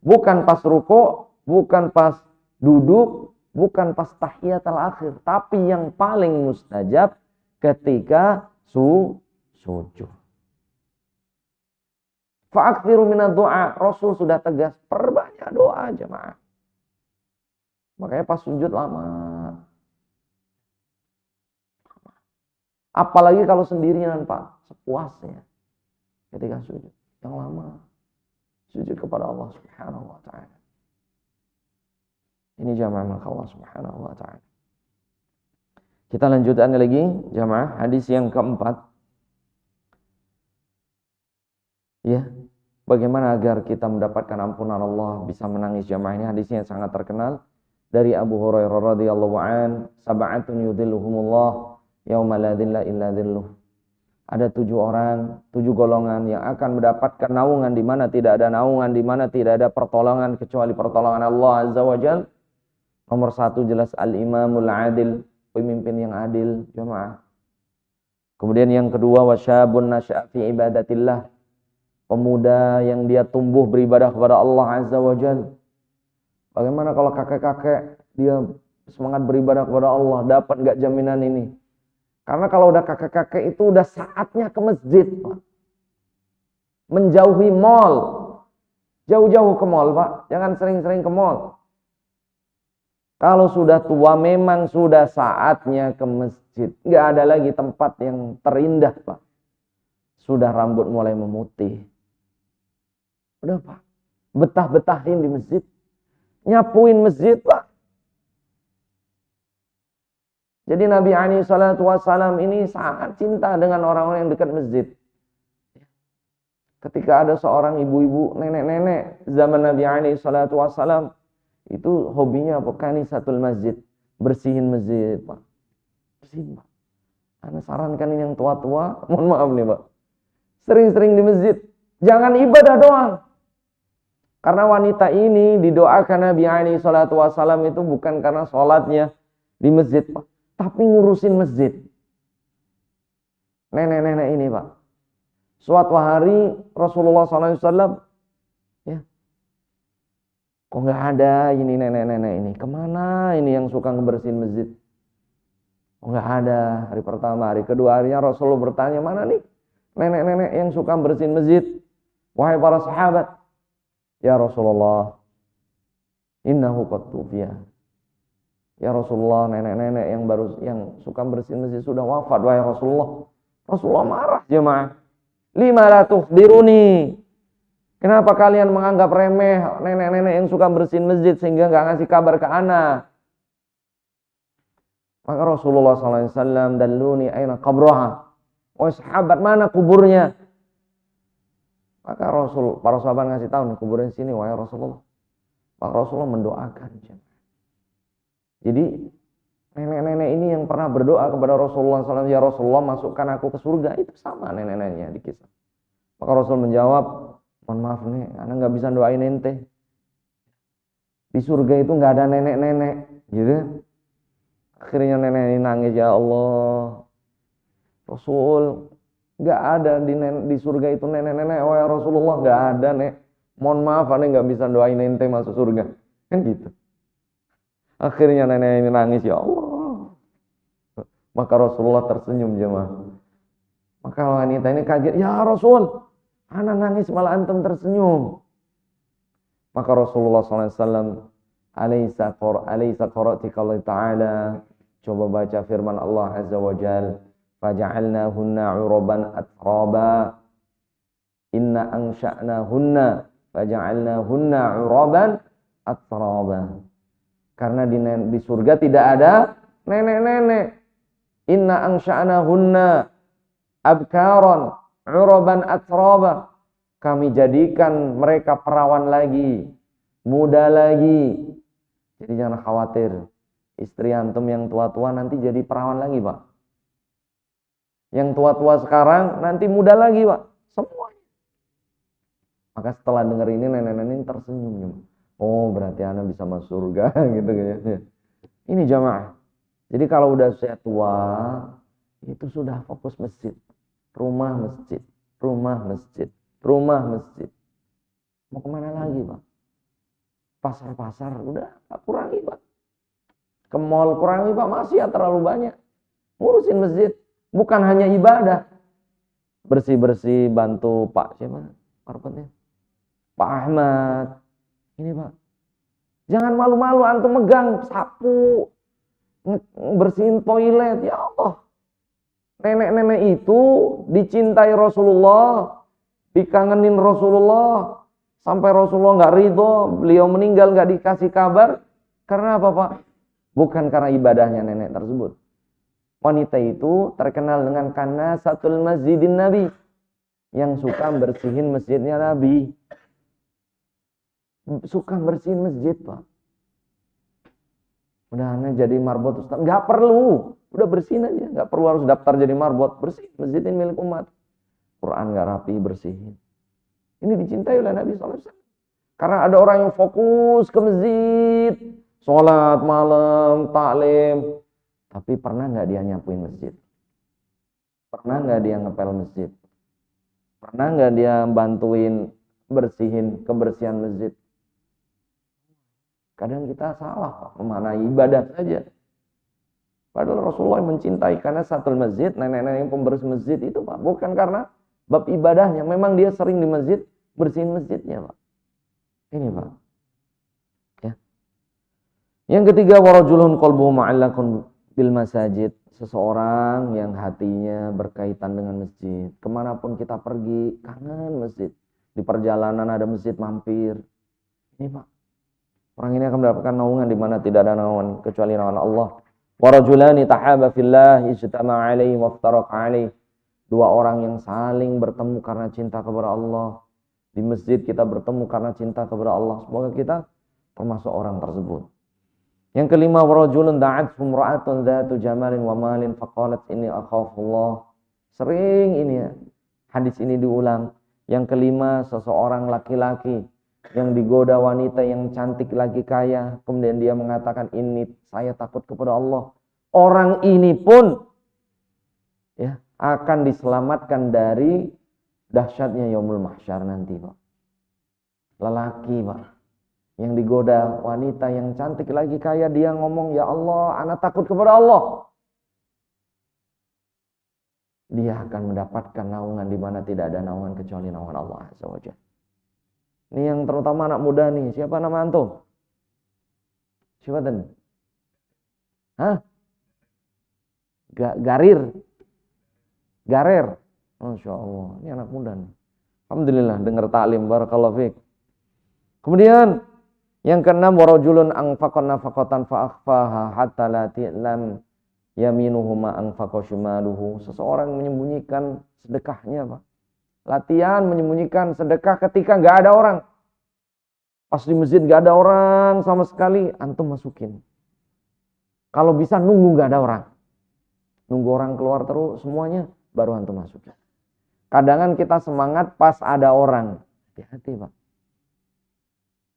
Bukan pas ruku, bukan pas duduk, bukan pas tahiyat al-akhir. Tapi yang paling mustajab ketika sujud. Fa'aktsiru minad du'a. Rasul sudah tegas, perbanyak doa jemaah. Makanya pas sujud lama. Apalagi kalau sendirian Pak, sepuasnya ketika sujud. Yang lama sujud kepada Allah Subhanahu wa ta'ala. Ini jamaah Allah Subhanahu wa ta'ala. Kita lanjutkan lagi jamaah hadis yang keempat. Ya, bagaimana agar kita mendapatkan ampunan Allah, bisa menangis jamaah, ini hadisnya sangat terkenal dari Abu Hurairah radhiyallahu an, sab'atun yudhilluhumullah yauma la dhilla illa dhilluh. Ada 7 orang, 7 golongan yang akan mendapatkan naungan di mana tidak ada naungan, di mana tidak ada pertolongan kecuali pertolongan Allah Azza wa Jalla. Nomor 1 jelas al-imamul adil, pemimpin yang adil jamaah. Kemudian yang kedua wasyabun nasya'a fi ibadatillah, pemuda yang dia tumbuh beribadah kepada Allah Azza wa Jalla. Bagaimana kalau kakek-kakek dia semangat beribadah kepada Allah, dapat nggak jaminan ini? Karena kalau udah kakek-kakek itu udah saatnya ke masjid, Pak. Menjauhi mall. Jauh-jauh ke mall, Pak. Jangan sering-sering ke mall. Kalau sudah tua memang sudah saatnya ke masjid. Nggak ada lagi tempat yang terindah, Pak. Sudah rambut mulai memutih. Udah, Pak. Betah-betahin di masjid. Nyapuin masjid, Pak. Jadi Nabi alaihi salatu wassalam ini sangat cinta dengan orang-orang yang dekat masjid. Ketika ada seorang ibu-ibu, nenek-nenek zaman Nabi alaihi salatu wassalam, itu hobinya apa? Kanisatul masjid. Bersihin masjid, Pak. Bersihin, Pak. Anda sarankan ini yang tua-tua, mohon maaf nih, Pak. Sering-sering di masjid. Jangan ibadah doang. Karena wanita ini didoakan Nabi alaihi salatu wassalam itu bukan karena sholatnya di masjid, Pak. Tapi ngurusin masjid. Nenek-nenek ini, Pak. Suatu hari Rasulullah SAW, ya, kok nggak ada ini nenek-nenek ini? Kemana ini yang suka ngebersihin masjid? Oh, nggak ada. Hari pertama, hari kedua, harinya Rasulullah bertanya, mana nih nenek-nenek yang suka bersihin masjid? Wahai para sahabat, ya Rasulullah, innahu qad tufiya. Ya Rasulullah, nenek-nenek yang suka bersihin masjid sudah wafat. Wahai Rasulullah. Rasulullah marah, jemaah. Lima la tukhbiruni. Kenapa kalian menganggap remeh nenek-nenek yang suka bersihin masjid sehingga nggak ngasih kabar ke ana? Maka Rasulullah SAW dalluni aina qabraha. Oh sahabat, mana kuburnya? Maka para sahabat ngasih tahu nih kuburnya sini, wahai Rasulullah. Maka Rasulullah mendoakan. Jadi nenek-nenek ini yang pernah berdoa kepada Rasulullah SAW, ya Rasulullah masukkan aku ke surga, itu sama nenek-neneknya di kisah. Maka Rasul menjawab, mohon maaf nih, anak nggak bisa doain ente. Di surga itu nggak ada nenek-nenek, gitu. Akhirnya nenek ini nangis, ya Allah, Rasul, nggak ada di surga itu nenek-nenek. Oh ya Rasulullah, nggak ada nek. Mohon maaf, aneh nggak bisa doain ente masuk surga, kan gitu. Akhirnya nenek ini nangis, ya Allah. Maka Rasulullah tersenyum, jemaah. Maka wanita ini kaget, ya Rasul, anak nangis malah antum tersenyum. Maka Rasulullah SAW, alaysa qara'ti qawli ta'ala, coba baca firman Allah Azza wa Jal, faja'alnahunna 'uraban atraba, inna ansha'nahunna faja'alnahunna 'uraban atraba. Karena di surga tidak ada nenek-nenek. Inna ansha'nahunna abkaron 'uraban atraba. Kami jadikan mereka perawan lagi, muda lagi. Jadi jangan khawatir, istri antum yang tua-tua nanti jadi perawan lagi, Pak. Yang tua-tua sekarang nanti muda lagi, Pak. Semuanya. Maka setelah dengar ini nenek-nenek ini tersenyum. Oh, berarti anak bisa masuk surga gitu kayaknya. Ini jamaah. Jadi kalau udah usia tua, itu sudah fokus masjid. Rumah masjid, rumah masjid, rumah masjid. Mau kemana lagi, Pak? Pasar-pasar udah kurangi, Pak. Ke mall kurangi, Pak. Masih ya terlalu banyak. Ngurusin masjid. Bukan hanya ibadah. Bersih-bersih, bantu Pak siapa? Parpetnya. Pak Ahmad. Ini, Pak. Jangan malu-malu antum megang sapu. Bersihin toilet. Ya Allah. Nenek-nenek itu dicintai Rasulullah. Dikangenin Rasulullah. Sampai Rasulullah nggak ridho. Beliau meninggal nggak dikasih kabar. Karena apa, Pak? Bukan karena ibadahnya nenek tersebut. Wanita itu terkenal dengan kanasatul masjidin Nabi. Yang suka bersihin masjidnya Nabi. Suka bersihin masjid, Pak. Udah aneh jadi marbot Ustaz. Nggak perlu. Udah bersihin aja. Nggak perlu harus daftar jadi marbot. Bersihin. Masjid ini milik umat. Quran nggak rapi, bersihin. Ini dicintai oleh Nabi SAW. Karena ada orang yang fokus ke masjid. Sholat malam, taklim. Tapi pernah nggak dia nyapuin masjid? Pernah nggak dia ngepel masjid? Pernah nggak dia bantuin bersihin kebersihan masjid? Kadang kita salah Pak, memaknai ibadah saja. Padahal Rasulullah mencintai karena satu masjid, nenek-nenek yang pembersih masjid itu Pak. Bukan karena bab ibadahnya. Memang dia sering di masjid, bersihin masjidnya Pak. Ini Pak. Ya. Yang ketiga, warajulun qalbuhu mu'allaqun bil masajid. Seseorang yang hatinya berkaitan dengan masjid. Kemanapun kita pergi, kangen masjid. Di perjalanan ada masjid mampir. Ini Pak. Orang ini akan mendapatkan naungan di mana tidak ada naungan kecuali naungan Allah. Warajulani tahaba fillah ijtama'a alaihi waftaraqa alaihi. Dua orang yang saling bertemu karena cinta kepada Allah. Di masjid kita bertemu karena cinta kepada Allah. Semoga kita termasuk orang tersebut. Yang kelima, warajulun da'at imra'atun dzatu jamalin wa malin faqalat inni akhafullah. Sering ini ya. Hadis ini diulang. Yang kelima, seseorang laki-laki yang digoda wanita yang cantik lagi kaya, kemudian dia mengatakan, ini saya takut kepada Allah. Orang ini pun ya akan diselamatkan dari dahsyatnya yaumul mahsyar nanti Pak. Lelaki Pak, yang digoda wanita yang cantik lagi kaya, dia ngomong, ya Allah, anak takut kepada Allah. Dia akan mendapatkan naungan di mana tidak ada naungan kecuali naungan Allah Azza wa Jalla. Ini yang terutama anak muda nih. Siapa nama antum? Siapa tadi? Hah? Garir. Masya Allah. Ini anak muda nih. Alhamdulillah dengar taklim. Barakallahu fiik. Kemudian yang keenam, warajulun anfaqan nafaqatan fa'akhfaha hatta la ti'lam yaminuhu ma anfaqa shimaluhu. Seseorang menyembunyikan sedekahnya, Pak. Latihan menyembunyikan sedekah ketika nggak ada orang. Pas di masjid nggak ada orang sama sekali, antum masukin. Kalau bisa nunggu nggak ada orang. Nunggu orang keluar terus semuanya, baru antum masukin. Kadang kita semangat pas ada orang. Hati-hati Pak.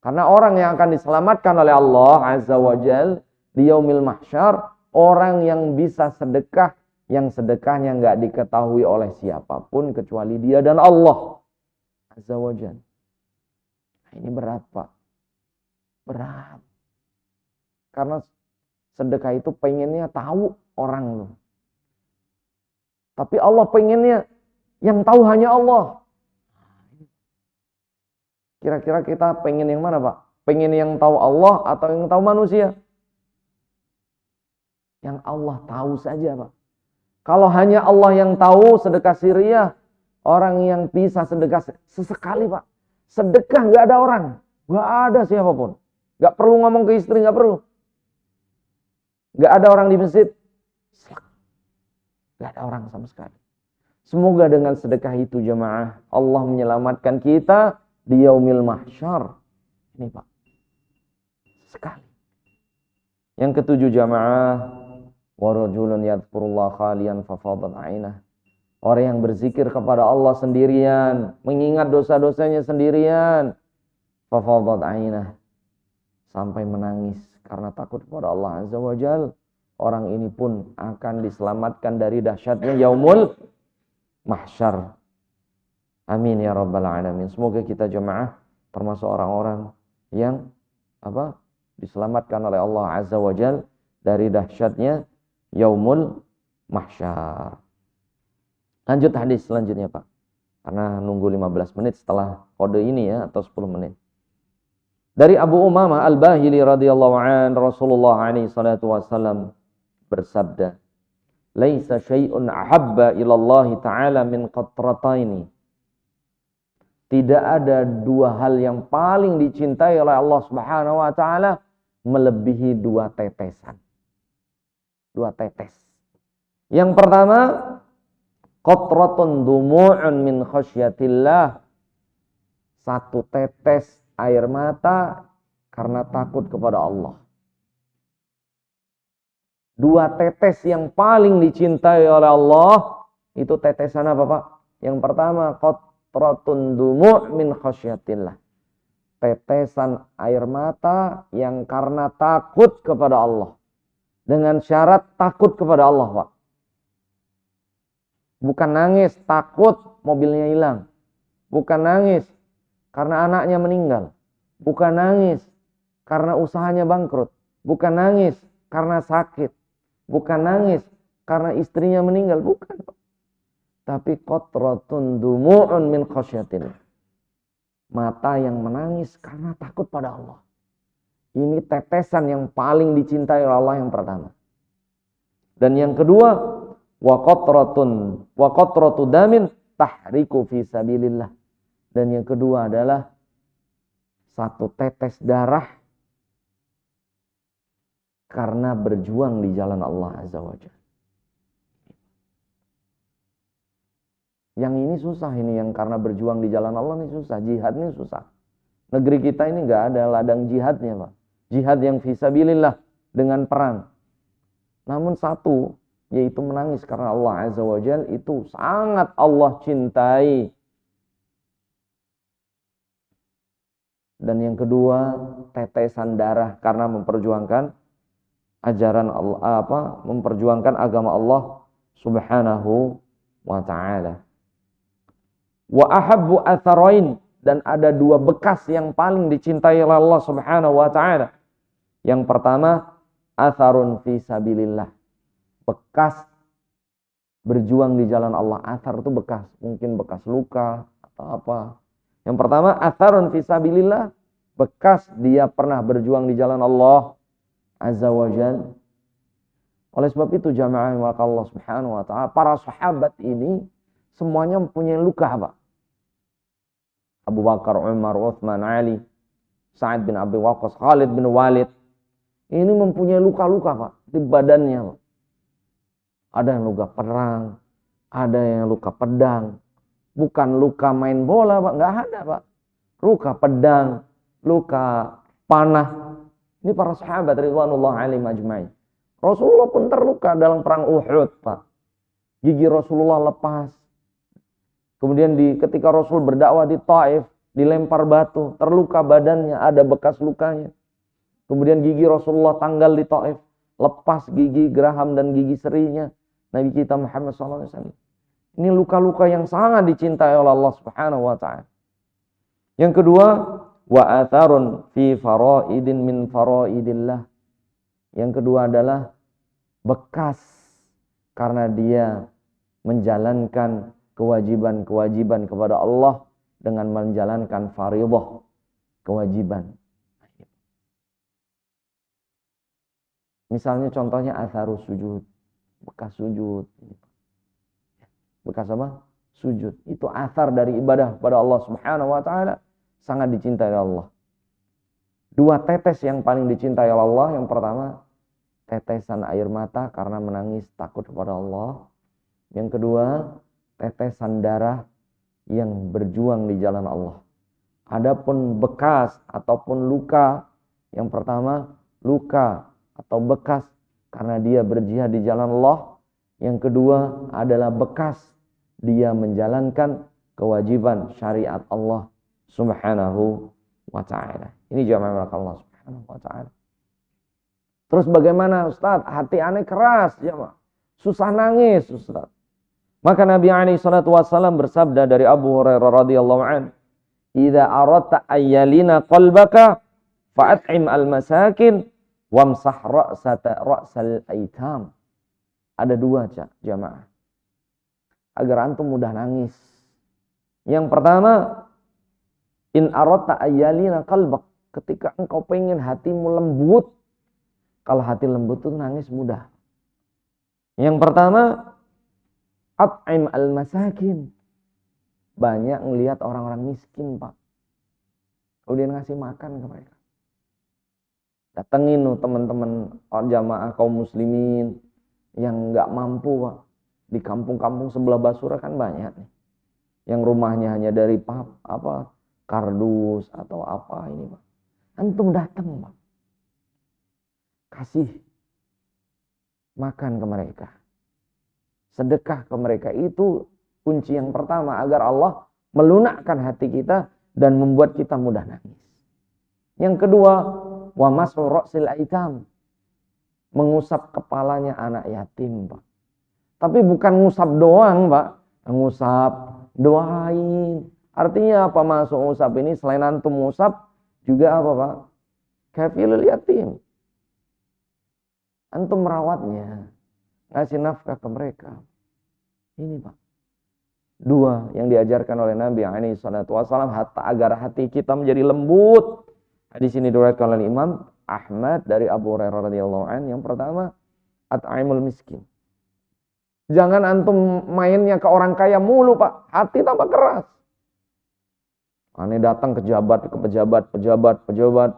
Karena orang yang akan diselamatkan oleh Allah Azza wa Jal di yaumil mahsyar, orang yang bisa sedekah, yang sedekahnya nggak diketahui oleh siapapun kecuali dia dan Allah Azza wa Jalla. Ini berat Pak. Berat. Karena sedekah itu pengennya tahu orang loh. Tapi Allah pengennya yang tahu hanya Allah. Kira-kira kita pengen yang mana Pak? Pengen yang tahu Allah atau yang tahu manusia? Yang Allah tahu saja Pak. Kalau hanya Allah yang tahu sedekah siriyah, orang yang bisa sedekah sesekali Pak. Sedekah nggak ada orang, nggak ada siapapun. Nggak perlu ngomong ke istri, nggak perlu. Nggak ada orang di masjid, nggak ada orang sama sekali. Semoga dengan sedekah itu jemaah, Allah menyelamatkan kita di yaumil mahsyar. Ini Pak, sekali. Yang ketujuh jemaah, warajulun yadhkurullah khalian fafadat ainah. Orang yang berzikir kepada Allah sendirian, mengingat dosa-dosanya sendirian, fafadat ainah, sampai menangis karena takut kepada Allah Azza wa Jal. Orang ini pun akan diselamatkan dari dahsyatnya yaumul mahsyar. Amin ya rabbal alamin. Semoga kita jemaah termasuk orang-orang yang diselamatkan oleh Allah Azza wa Jal dari dahsyatnya yaumul mahsyar. Lanjut hadis selanjutnya Pak. Karena nunggu 15 menit setelah kode ini ya, atau 10 menit. Dari Abu Umamah Al-Bahili radhiyallahu an, Rasulullah alaihi salatu wasallam bersabda, "Laisa syai'un ahabba ila Allah ta'ala min qatrataini." Tidak ada dua hal yang paling dicintai oleh Allah Subhanahu wa taala melebihi dua tetesan. Dua tetes. Yang pertama, qatratun dumu'un min khasyatillah. Satu tetes air mata karena takut kepada Allah. Dua tetes yang paling dicintai oleh Allah, itu tetesan apa Pak? Yang pertama, qatratun dumu' min khasyatillah. Tetesan air mata yang karena takut kepada Allah. Dengan syarat takut kepada Allah Pak. Bukan nangis, takut mobilnya hilang. bukan nangis karena anaknya meninggal, bukan nangis karena usahanya bangkrut, bukan nangis karena sakit, bukan nangis karena istrinya meninggal, bukan. Tapi qatratun dumu'un min khasyatillah. Mata yang menangis karena takut pada Allah. Ini tetesan yang paling dicintai oleh Allah yang pertama. Dan yang kedua, wa qatratu damin tahriku fi sabilillah. Dan yang kedua adalah satu tetes darah karena berjuang di jalan Allah Azza wa Jalla. Yang ini susah, ini yang karena berjuang di jalan Allah ini susah, jihad ini susah. Negeri kita ini nggak ada ladang jihadnya, Pak. Jihad yang fisabilillah dengan perang. Namun satu, yaitu menangis karena Allah Azza wa Jalla, itu sangat Allah cintai. Dan yang kedua, tetesan darah karena memperjuangkan ajaran Allah, memperjuangkan agama Allah Subhanahu wa ta'ala. Wa ahabbu atharain, dan ada dua bekas yang paling dicintai oleh Allah Subhanahu wa ta'ala. Yang pertama, atharun fi sabilillah. Bekas berjuang di jalan Allah. Athar itu bekas, mungkin bekas luka atau apa. Yang pertama, atharun fi sabilillah, bekas dia pernah berjuang di jalan Allah Azza wa Jalla. Oleh sebab itu jamaah maka Allah Subhanahu wa ta'ala, para sahabat ini semuanya mempunyai luka, Pak. Abu Bakar, Umar, Uthman, Ali, Sa'ad bin Abi Waqqas, Khalid bin Walid. Ini mempunyai luka-luka, Pak, di badannya, Pak. Ada yang luka perang, ada yang luka pedang. Bukan luka main bola, Pak, enggak ada, Pak. Luka pedang, luka panah. Ini para sahabat ridwanullah alaihim ajmain. Rasulullah pun terluka dalam perang Uhud, Pak. Gigi Rasulullah lepas. Kemudian ketika Rasul berdakwah di Taif, dilempar batu, terluka badannya, ada bekas lukanya. Kemudian gigi Rasulullah tanggal di Taif, lepas gigi geraham dan gigi serinya Nabi kita Muhammad SAW. Ini luka-luka yang sangat dicintai oleh Allah Subhanahu wa ta'ala. Yang kedua, wa atharun fi faraidin min faraidillah. Yang kedua adalah bekas karena dia menjalankan kewajiban-kewajiban kepada Allah dengan menjalankan fardhah, kewajiban. Misalnya contohnya atharus sujud, bekas sujud. Bekas apa? Sujud. Itu athar dari ibadah pada Allah Subhanahu wa ta'ala, sangat dicintai oleh Allah. Dua tetes yang paling dicintai oleh Allah. Yang pertama, tetesan air mata karena menangis takut kepada Allah. Yang kedua, tetesan darah yang berjuang di jalan Allah. Adapun bekas ataupun luka, yang pertama luka atau bekas karena dia berjihad di jalan Allah. Yang kedua adalah bekas dia menjalankan kewajiban syariat Allah Subhanahu wa ta'ala. Ini jamaah Allah Subhanahu wa ta'ala. Terus bagaimana Ustaz? Hati aneh keras, jamaah. Susah nangis, Ustaz. Maka Nabi SAW bersabda dari Abu Hurairah radhiyallahu anhu, "Idza aradta ayyalina qalbaka fa'at'im al-masakin wamsah ra'sal aitam." Ada dua, jamaah, agar antum mudah nangis. Yang pertama, in aradta ayyalina qalbak, ketika engkau pengen hatimu lembut. Kalau hati lembut itu nangis mudah. Yang pertama, at'im al-masakin. Banyak ngelihat orang-orang miskin, Pak. Kemudian ngasih makan ke mereka. Datengin teman-teman jamaah kaum muslimin yang nggak mampu, Pak. Di kampung-kampung sebelah Basura kan banyak nih. Yang rumahnya hanya dari kardus atau apa ini, Pak. Antum datang, Pak. Kasih makan ke mereka. Sedekah ke mereka, itu kunci yang pertama agar Allah melunakkan hati kita dan membuat kita mudah nangis. Yang kedua, wa mas'u ra'sil aitam, mengusap kepalanya anak yatim, Pak. Tapi bukan ngusap doang, Pak. Ngusap, doain Artinya apa masuk ngusap ini? Selain antum ngusap, juga apa Pak? Kafilul yatim. Antum merawatnya, ngasih nafkah ke mereka. Ini Pak. Dua yang diajarkan oleh Nabi SAW agar hati kita menjadi lembut. Di sini diriwayatkan oleh Imam Ahmad dari Abu Hurairah radhiyallahu anhu. Yang pertama, at'imul miskin. Jangan antum mainnya ke orang kaya mulu Pak, hati tambah keras. Aneh datang ke pejabat,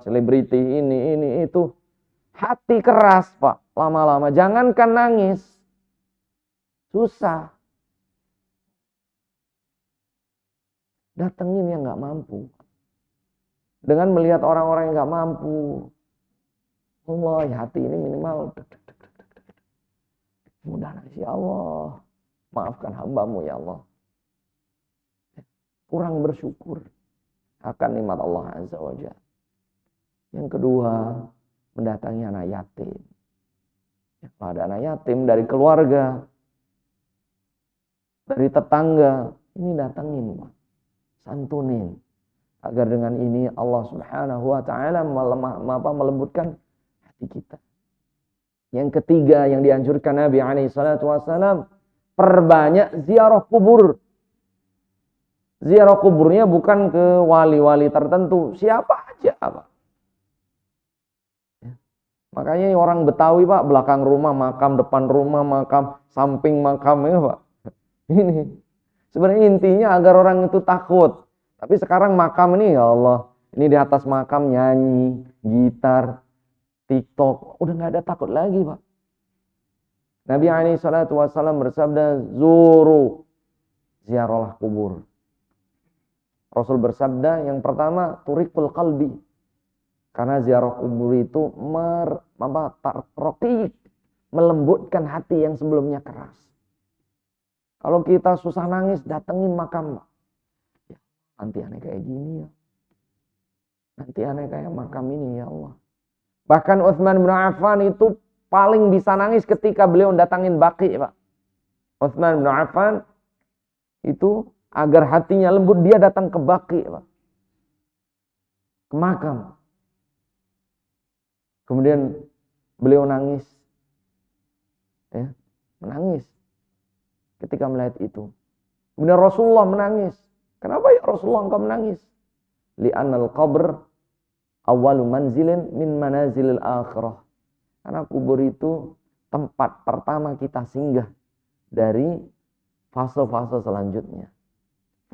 selebriti ini itu. Hati keras Pak, lama-lama. Jangankan nangis, susah. Datengin yang nggak mampu. Dengan melihat orang-orang yang nggak mampu, Allah, hati ini minimal mudah nangis, ya Allah, maafkan hambamu ya Allah. Kurang bersyukur akan nikmat Allah Azza wa Jalla. Yang kedua, mendatangi anak yatim. Kalau ada anak yatim dari keluarga, dari tetangga, ini datangin, Pak. Santunin. Agar dengan ini Allah Subhanahu wa taala melembutkan hati kita. Yang ketiga yang dianjurkan Nabi alaihi salatu wasallam, perbanyak ziarah kubur. Ziarah kuburnya bukan ke wali-wali tertentu, siapa aja, Pak. Ya. Makanya orang Betawi, Pak, belakang rumah makam, depan rumah makam, samping makam ya, Pak. Ini sebenarnya intinya agar orang itu takut. Tapi sekarang makam ini, ya Allah, ini di atas makam nyanyi, gitar, TikTok, udah nggak ada takut lagi, Pak. Nabi SAW bersabda, zuru, ziarahlah kubur. Rasul bersabda, yang pertama, turikul qalbi. Karena ziarah kubur itu melembutkan hati yang sebelumnya keras. Kalau kita susah nangis, datengin makam. Nanti aneh kayak gini ya. Nanti aneh kayak makam ini ya Allah. Bahkan Utsman bin Affan itu paling bisa nangis ketika beliau datangin Baqi, Pak. Utsman bin Affan itu agar hatinya lembut, dia datang ke Baqi, Pak. Ke makam. Kemudian beliau nangis. Ya, menangis ketika melihat itu. Kemudian Rasulullah menangis. Kenapa ya Rasulullah engkau menangis? Li'annal qabr awwalu manzilin min manazilil akhirah. Karena kubur itu tempat pertama kita singgah dari fase-fase selanjutnya.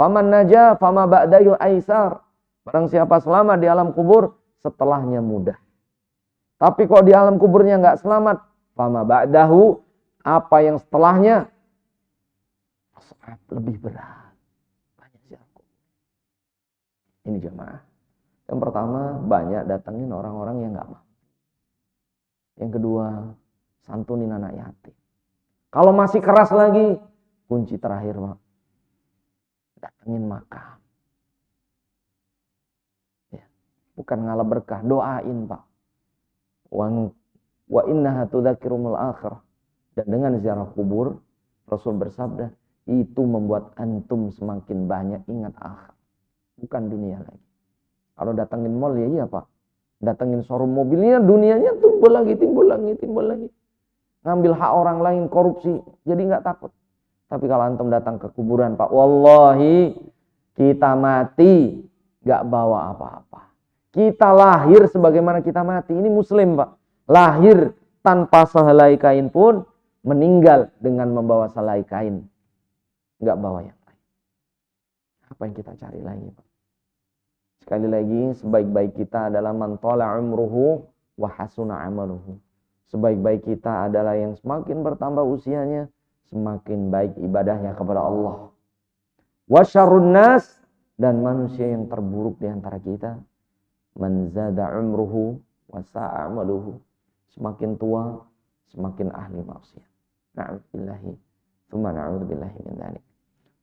Faman naja fama ba'dayu aisar. Barang siapa selamat di alam kubur, setelahnya mudah. Tapi kalau di alam kuburnya enggak selamat, fama ba'dahu, apa yang setelahnya lebih berat. Ini jemaah. Yang pertama, banyak datengin orang-orang yang gak mampu. Yang kedua, santunin anak yatim. Kalau masih keras lagi, kunci terakhir, Pak. Datengin makam. Ya. Bukan ngalah berkah, doain, Pak. Wa innaha tudzakirumul akhirah. Dan dengan ziarah kubur, Rasul bersabda, itu membuat antum semakin banyak ingat akhir. Bukan dunia lagi. Kalau datangin mall ya iya Pak. Datangin showroom mobilnya, dunianya timbul lagi. Ngambil hak orang lain, korupsi. Jadi nggak takut. Tapi kalau antum datang ke kuburan Pak, wallahi kita mati nggak bawa apa-apa. Kita lahir sebagaimana kita mati. Ini muslim Pak. Lahir tanpa sehelai kain pun, meninggal dengan membawa sehelai kain. Nggak bawa yang lain. Apa yang kita cari lagi Pak? Sekali lagi, sebaik-baik kita adalah man tala umruhu wa hasuna amaluhu. Sebaik-baik kita adalah yang semakin bertambah usianya, semakin baik ibadahnya kepada Allah. Wa syarrun nas, dan manusia yang terburuk di antara kita, man zada umruhu wa sa'a amaluhu. Semakin tua, semakin ahli maksiat. Na'udzubillahi, tsumma na'udzubillahi min dzalik.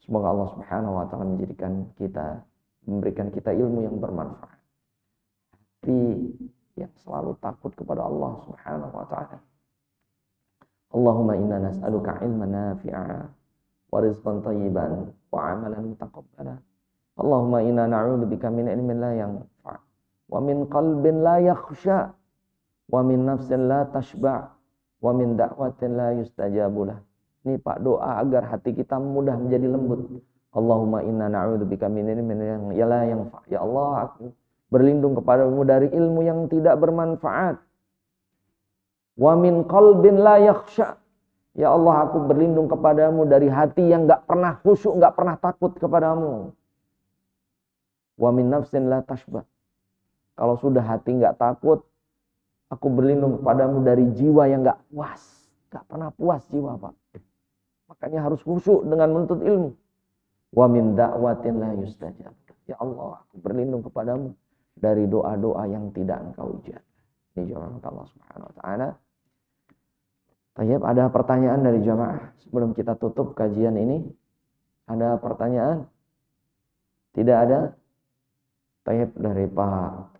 Semoga Allah Subhanahu wa taala memberikan kita ilmu yang bermanfaat. Hati yang selalu takut kepada Allah Subhanahu wa taala. Allahumma inna nas'aluka ilman nafi'a wa rizqan thayyiban wa amalan mutaqabbala Allahumma inna na'udzubika min ilmin la yanfa' wa min qalbin la yakhsha wa min nafsin la tashba' wa min da'watin la yustajabulah. Ini Pak, doa agar hati kita mudah menjadi lembut. Allahumma inna na'udzubika min ilmin la yanfa'. Ya Allah, aku berlindung kepadamu dari ilmu yang tidak bermanfaat. Wa min qalbin la yakhsha. Ya Allah, aku berlindung kepadamu dari hati yang enggak pernah khusyuk, enggak pernah takut kepadamu. Wa min nafsin la tashba. Kalau sudah hati enggak takut, aku berlindung kepadamu dari jiwa yang enggak puas. Enggak pernah puas jiwa, Pak. Makanya harus khusyuk dengan menuntut ilmu. Wa min da'watin la yustajab. Ya Allah, aku berlindung kepadamu dari doa-doa yang tidak Engkau ijabah. Ini jawaban Allah Subhanahu wa taala. Tayyib, ada pertanyaan dari jamaah sebelum kita tutup kajian ini? Ada pertanyaan? Tidak ada? Tayyib, dari Pak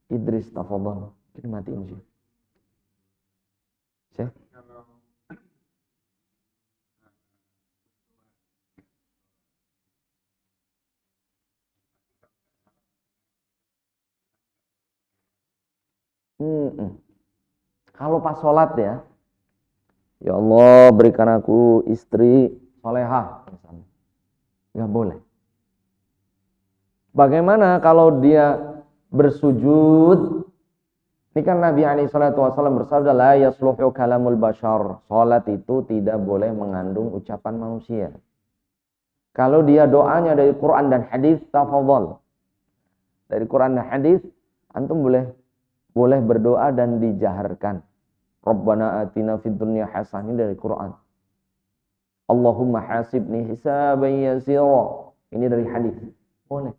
Idris, tafadhol. Ini matiin sih. Syekh. Kalau pas sholat ya, ya Allah berikan aku istri solehah misalnya, nggak boleh. Bagaimana kalau dia bersujud? Ini kan Nabi SAW bersabda, la yasluhu kalamul bashar. Sholat itu tidak boleh mengandung ucapan manusia. Kalau dia doanya dari Quran dan hadis, tafadhol. Dari Quran dan hadis, antum boleh berdoa dan dijaharkan. Rabbana atina fid dunya hasanah, ini dari Quran. Allahumma hasibni hisaban yasira, ini dari hadis. Boleh.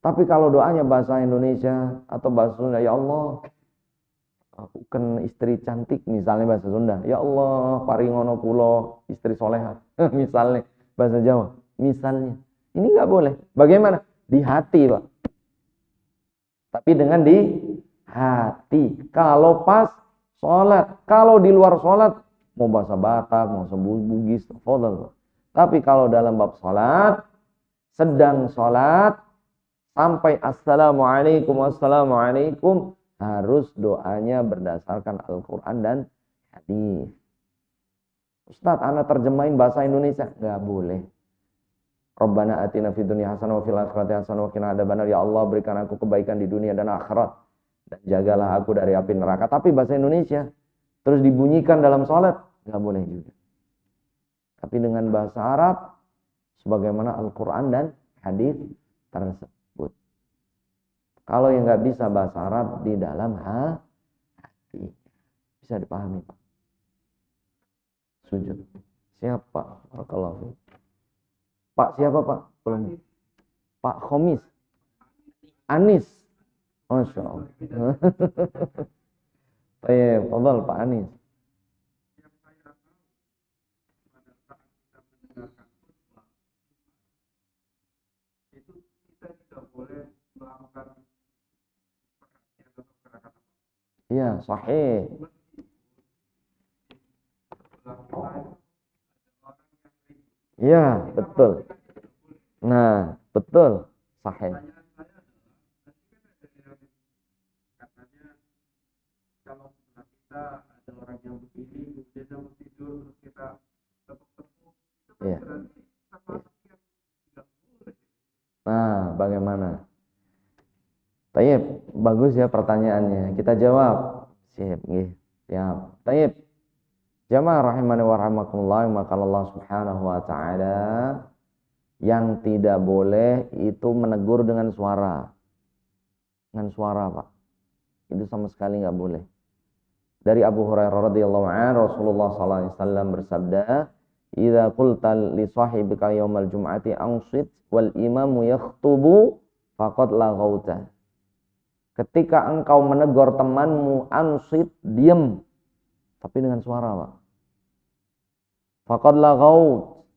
Tapi kalau doanya bahasa Indonesia atau bahasa Sunda, ya Allah, aku kan istri cantik, misalnya bahasa Sunda. Ya Allah, paringono kula istri soleha. Misalnya bahasa Jawa. Misalnya. Ini nggak boleh. Bagaimana? Di hati, Pak. Tapi dengan di hati. Kalau pas sholat. Kalau di luar sholat, mau bahasa Batak, mau Bugis, fadhal. Tapi kalau dalam bab sholat, sedang sholat, sampai assalamualaikum, assalamualaikum, harus doanya berdasarkan Al-Quran dan hadis. Ustaz, ana terjemahin bahasa Indonesia. Nggak boleh. Rabbana atina fid dunya hasanah wa fil akhirati hasanah wa qina adzabannar. Ya Allah, berikan aku kebaikan di dunia dan akhirat, dan jagalah aku dari api neraka. Tapi bahasa Indonesia terus dibunyikan dalam sholat, nggak boleh juga. Tapi dengan bahasa Arab, sebagaimana Al-Quran dan hadis tersebut. Kalau yang nggak bisa bahasa Arab, di dalam hati. Bisa dipahami, Pak. Sujud. Siapa? Barakallahu. Pak siapa, Pak? Belum. Pak Khomis. Anis. Masya Allah. Baik, fadhal Pak Anis. Itu kita tidak boleh melakukan perhatian atau gerakan. Iya, sahih. Iya, betul. Nah, betul. Sahih. Kalau kita ada orang yang begini, dia mau tidur, terus kita tepuk-tepuk, itu kan berarti termasuk yang tidak boleh. Nah, bagaimana? Tayyib, bagus ya pertanyaannya. Kita jawab. Siap, nggih. Siap. Tayyib. Jamaah rahimani wa rahimakumullah, maka Allah Subhanahu wa taala yang tidak boleh itu menegur dengan suara. Dengan suara, Pak. Itu sama sekali nggak boleh. Dari Abu Hurairah radhiyallahu anhu, Rasulullah sallallahu alaihi wasallam bersabda, "Idza qulta li sahibika yaumal jum'ati anshid wal imamu yakhtubu faqad laghauta." Ketika engkau menegur temanmu, anshid, diam. Tapi dengan suara, Pak. Faqad laghaut,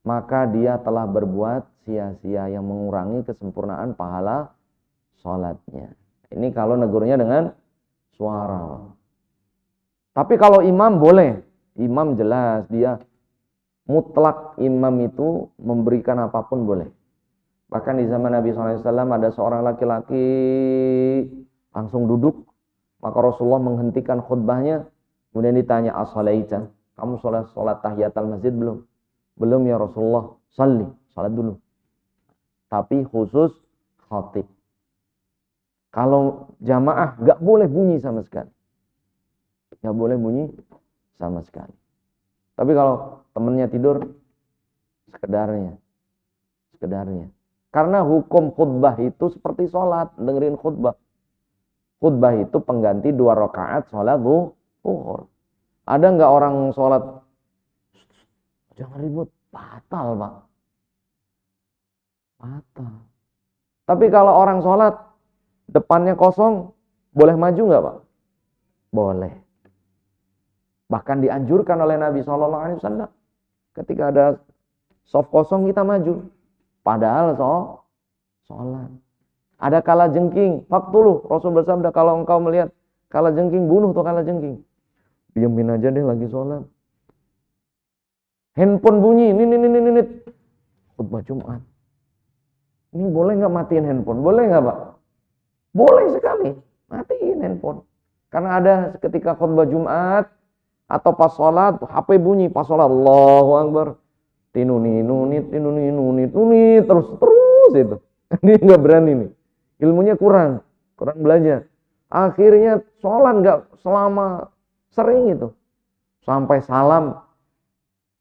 maka dia telah berbuat sia-sia yang mengurangi kesempurnaan pahala sholatnya. Ini kalau negurnya dengan suara, Pak. Tapi kalau imam boleh. Imam jelas dia mutlak, imam itu memberikan apapun boleh. Bahkan di zaman Nabi SAW ada seorang laki-laki langsung duduk. Maka Rasulullah menghentikan khutbahnya. Kemudian ditanya, as-salaita? Kamu sholat tahiyatul masjid belum? Belum ya Rasulullah. Salli, salat dulu. Tapi khusus khatib. Kalau jamaah gak boleh bunyi sama sekali. Gak boleh bunyi sama sekali. Tapi kalau temennya tidur, sekedarnya. Karena hukum khutbah itu seperti sholat, dengerin khutbah. Khutbah itu pengganti 2 rakaat sholat zuhur. Ada nggak orang sholat? Jangan ribut, batal Pak. Batal. Tapi kalau orang sholat, depannya kosong, boleh maju nggak Pak? Boleh. Bahkan dianjurkan oleh Nabi SAW. Ketika ada saf kosong kita maju. Padahal sholat. Ada kalajengking. Faktuluh. Rasul bersabda, kalau engkau melihat kalajengking, bunuh tuh kalajengking. Diamin aja deh lagi sholat. Handphone bunyi. Ini. Khutbah Jumat. Ini boleh nggak matiin handphone? Boleh nggak Pak? Boleh sekali. Matiin handphone. Karena ada ketika khutbah Jumat atau pas sholat, HP bunyi. Pas sholat, Allahu Akbar. Tinunit, terus itu. Dia nggak berani nih. Ilmunya kurang belajar. Akhirnya sholat nggak selama sering itu. Sampai salam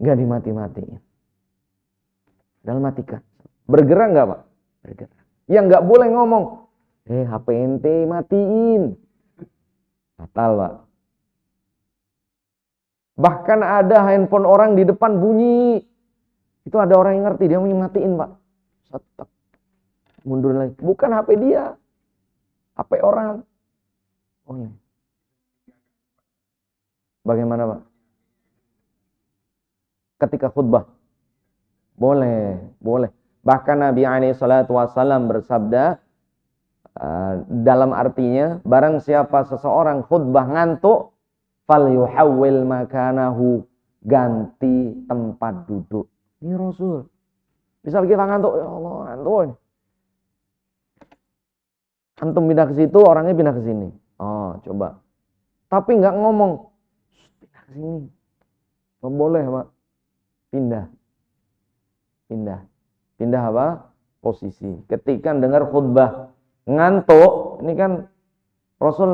nggak dimati-matiin. Dan matikan. Bergerak nggak Pak? Bergerak. Yang nggak boleh ngomong. HP ente matiin. Batal Pak. Bahkan ada handphone orang di depan bunyi. Itu ada orang yang ngerti, dia mau matiin Pak. Setek. Mundur lagi. Bukan HP dia. HP orang. Oh ini. Bagaimana Pak? Ketika khutbah. Boleh. Bahkan Nabi SAW bersabda, dalam artinya, barang siapa seseorang khutbah ngantuk, fal yuhawwil makanahu, ganti tempat duduk. Ini Rasul. Misal kita ngantuk, ya Allah ngantuk. Antum pindah ke situ, orangnya pindah ke sini. Oh, coba. Tapi nggak ngomong, pindah ke sini. Nggak boleh Pak. Pindah apa? Posisi. Ketika dengar khutbah ngantuk, ini kan Rasul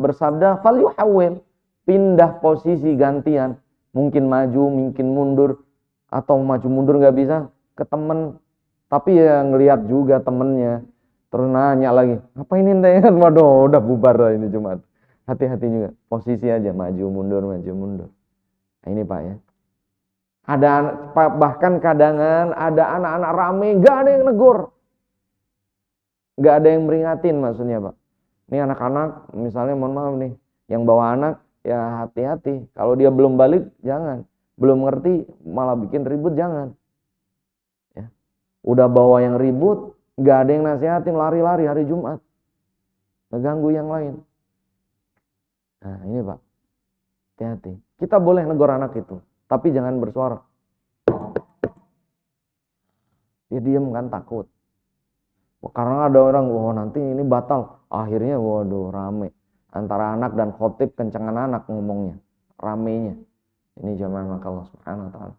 bersabda, fal yuhawwil, pindah posisi gantian. Mungkin maju, mungkin mundur. Atau maju mundur nggak bisa ke temen, tapi ya ngelihat juga temennya, terus nanya lagi, apa ini ente? Waduh, udah bubar lah ini Jumat. Hati-hati juga, posisi aja, maju mundur. Nah, ini Pak ya. Ada bahkan kadangan ada anak-anak rame, nggak ada yang negur, nggak ada yang meringatin maksudnya Pak. Ini anak-anak, misalnya mohon maaf nih, yang bawa anak ya hati-hati. Kalau dia belum balik, jangan. Belum ngerti malah bikin ribut, jangan ya. Udah bawa yang ribut, nggak ada yang nasihatin, lari-lari hari Jumat, ngeganggu yang lain. Nah ini Pak, hati-hati. Kita boleh negor anak itu, tapi jangan bersuara. Dia diem kan, takut. Karena ada orang, nanti ini batal. Akhirnya waduh rame. Antara anak dan khotib, kencengan anak ngomongnya, ramenya. Ini jamaah maka Allah Subhanahu wa taala.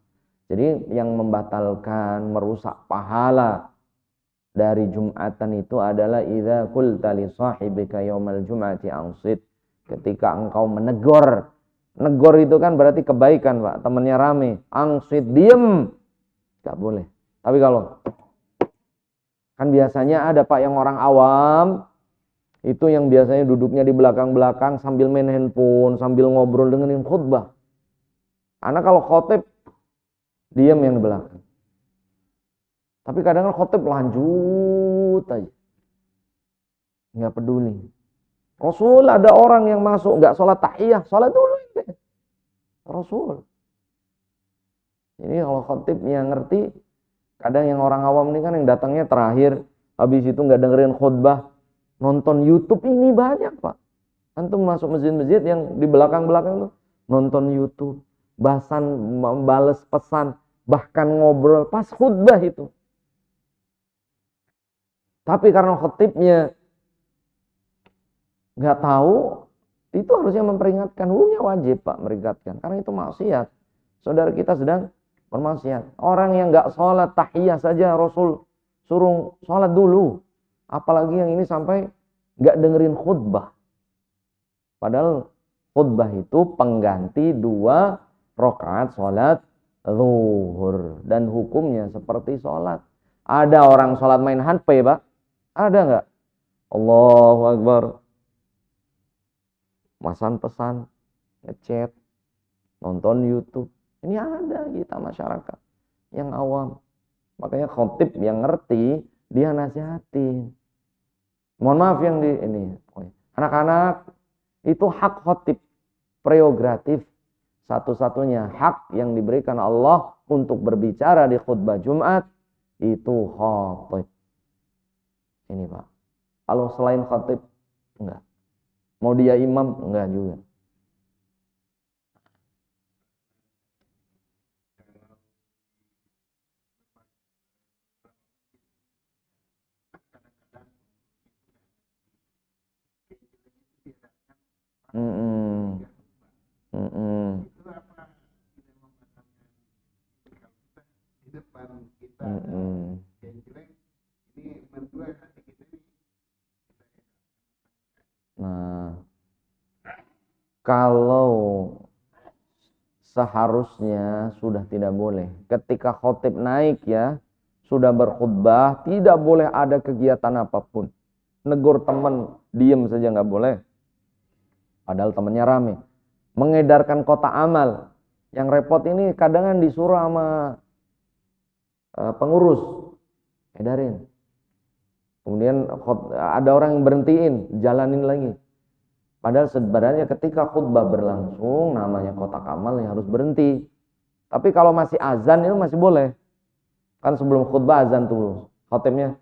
Jadi yang membatalkan, merusak pahala dari Jumatan itu adalah idza qulta li sahibika yaumal jum'ati ansit. Ketika engkau menegur. Negor itu kan berarti kebaikan, Pak. Temannya rame, ansit, diem. Enggak boleh. Tapi kalau kan biasanya ada Pak yang orang awam itu yang biasanya duduknya di belakang-belakang sambil main handphone, sambil ngobrol dengerin khutbah. Anak kalau khotib diam yang di belakang. Tapi kadang khotib lanjut aja. Enggak peduli. Rasul ada orang yang masuk enggak sholat tahiyah, sholat dulu. Rasul. Jadi kalau khotibnya ngerti, kadang yang orang awam ini kan yang datangnya terakhir, habis itu enggak dengerin khutbah, nonton YouTube ini banyak Pak. Antum masuk masjid-masjid yang di belakang-belakang tuh nonton YouTube. Bahasan, membales pesan, bahkan ngobrol pas khutbah itu. Tapi karena khatibnya nggak tahu, itu harusnya memperingatkan. Hukumnya wajib Pak memperingatkan, karena itu maksiat. Saudara kita sedang bermaksiat. Orang yang nggak sholat tahiyah saja Rasul suruh sholat dulu. Apalagi yang ini sampai nggak dengerin khutbah. Padahal khutbah itu pengganti 2 rakaat sholat zuhur. Dan hukumnya seperti sholat. Ada orang sholat main HP Pak? Ada nggak? Allahu Akbar. Masan pesan, ngechat, nonton YouTube. Ini ada kita masyarakat yang awam. Makanya khotib yang ngerti, dia nasihatin. Mohon maaf yang di ini. Anak-anak, itu hak khotib. Prerogatif. Satu-satunya hak yang diberikan Allah untuk berbicara di khutbah Jumat, itu khotib. Ini Pak. Kalau selain khotib, enggak. Mau dia imam, enggak juga. Mm-mm. Mm-mm. Mm-mm. Nah, kalau seharusnya sudah tidak boleh. Ketika khotib naik ya, sudah berkhutbah, tidak boleh ada kegiatan apapun. Negur teman, diem saja nggak boleh. Padahal temannya rame. Mengedarkan kotak amal. Yang repot ini kadang disuruh sama pengurus. Edarin. Kemudian ada orang yang berhentiin, jalanin lagi. Padahal sebenarnya ketika khutbah berlangsung, namanya kotak amal yang harus berhenti. Tapi kalau masih azan itu masih boleh. Kan sebelum khutbah azan dulu. Khotibnya,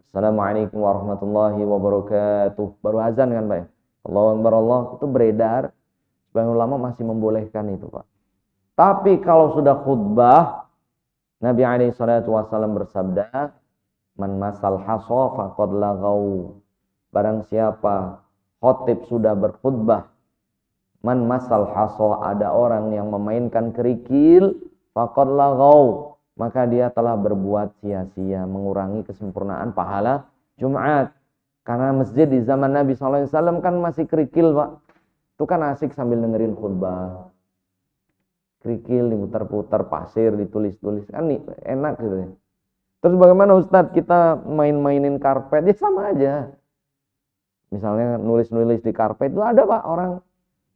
Assalamualaikum warahmatullahi wabarakatuh. Baru azan kan Pak ya? Allahu Akbar, Allah itu beredar. Sebagian ulama masih membolehkan itu Pak. Tapi kalau sudah khutbah, Nabi SAW bersabda, Man masal haso faqad lagau. Barang siapa khotib sudah berkhutbah, man masal haso, ada orang yang memainkan kerikil, faqad lagau, maka dia telah berbuat sia-sia, mengurangi kesempurnaan pahala Jumat. Karena masjid di zaman Nabi SAW kan masih kerikil Pak. Itu kan asik sambil dengerin khutbah. Kerikil diputar-putar, pasir ditulis-tulis, kan enak gitu ya. Terus bagaimana Ustadz kita main-mainin karpet? Ya sama aja. Misalnya nulis-nulis di karpet itu ada Pak, orang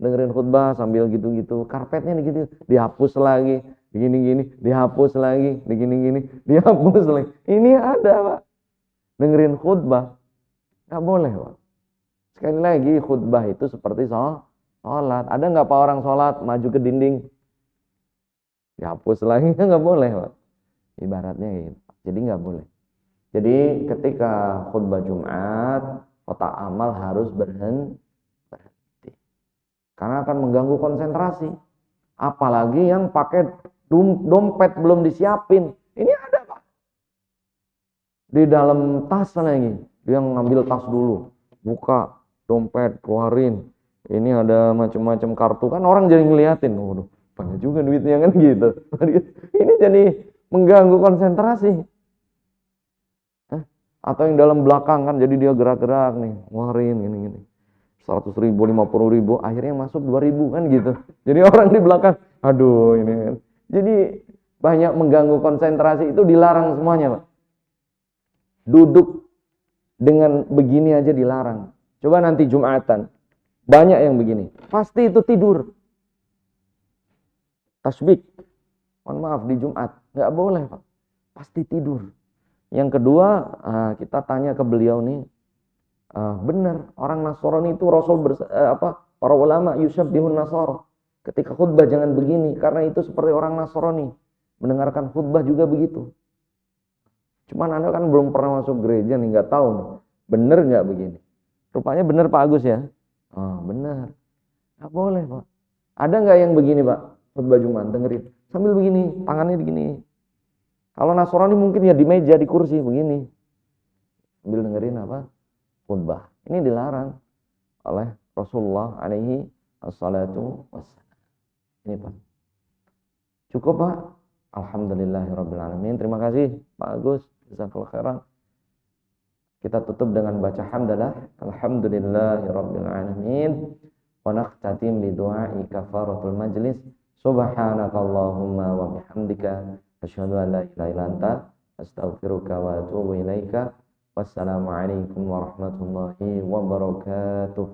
dengerin khutbah sambil gitu-gitu, karpetnya gitu, dihapus lagi, begini-gini, dihapus lagi, begini-gini, dihapus lagi. Ini ada Pak, dengerin khutbah, nggak boleh Pak. Sekali lagi khutbah itu seperti sholat. Ada nggak Pak orang sholat maju ke dinding, dihapus lagi? Nggak boleh Pak. Ibaratnya gitu. Jadi nggak boleh. Jadi ketika khutbah Jumat, kotak amal harus berhenti. Karena akan mengganggu konsentrasi. Apalagi yang pakai dompet belum disiapin. Ini ada Pak. Di dalam tas lagi. Dia ngambil tas dulu. Buka dompet, keluarin. Ini ada macam-macam kartu. Kan orang jadi ngeliatin. Waduh, banyak juga duitnya kan gitu. Ini jadi mengganggu konsentrasi. Atau yang dalam belakang kan, jadi dia gerak-gerak nih, ngeluarin gini-gini. 100.000, 50.000, akhirnya masuk 2.000 kan gitu. Jadi orang di belakang, aduh ini kan. Jadi banyak mengganggu konsentrasi, itu dilarang semuanya Pak. Duduk dengan begini aja dilarang. Coba nanti Jumatan, banyak yang begini. Pasti itu tidur. Tasbih, mohon maaf di Jumat, nggak boleh Pak. Pasti tidur. Yang kedua, kita tanya ke beliau nih, benar orang Nasrani itu Rasul para ulama yusabbihun Nasara. Ketika khutbah jangan begini, karena itu seperti orang Nasrani. Mendengarkan khutbah juga begitu. Cuman Anda kan belum pernah masuk gereja nih, nggak tahu nih, benar nggak begini? Rupanya benar Pak Agus ya? Benar. Nggak boleh Pak. Ada nggak yang begini Pak? Khutbah Jumat dengerin sambil begini, tangannya begini. Kalau Nasrani mungkin ya di meja, di kursi begini. sambil dengerin apa? Khutbah. Ini dilarang oleh Rasulullah alaihi wassalatu wassalam. Ini Pak. Cukup Pak? Alhamdulillahirrabbilalamin. Terima kasih Pak Agus. Jazakallahu khairan. Kita tutup dengan baca hamdalah. Alhamdulillahirrabbilalamin. Wa nakhtatim bi du'ai kafaratul majlis. Subhanakallahumma wa bihamdika asyhadu an la ilaha illa anta astaghfiruka wa atubu ilaika. Wassalamualaikum warahmatullahi wabarakatuh.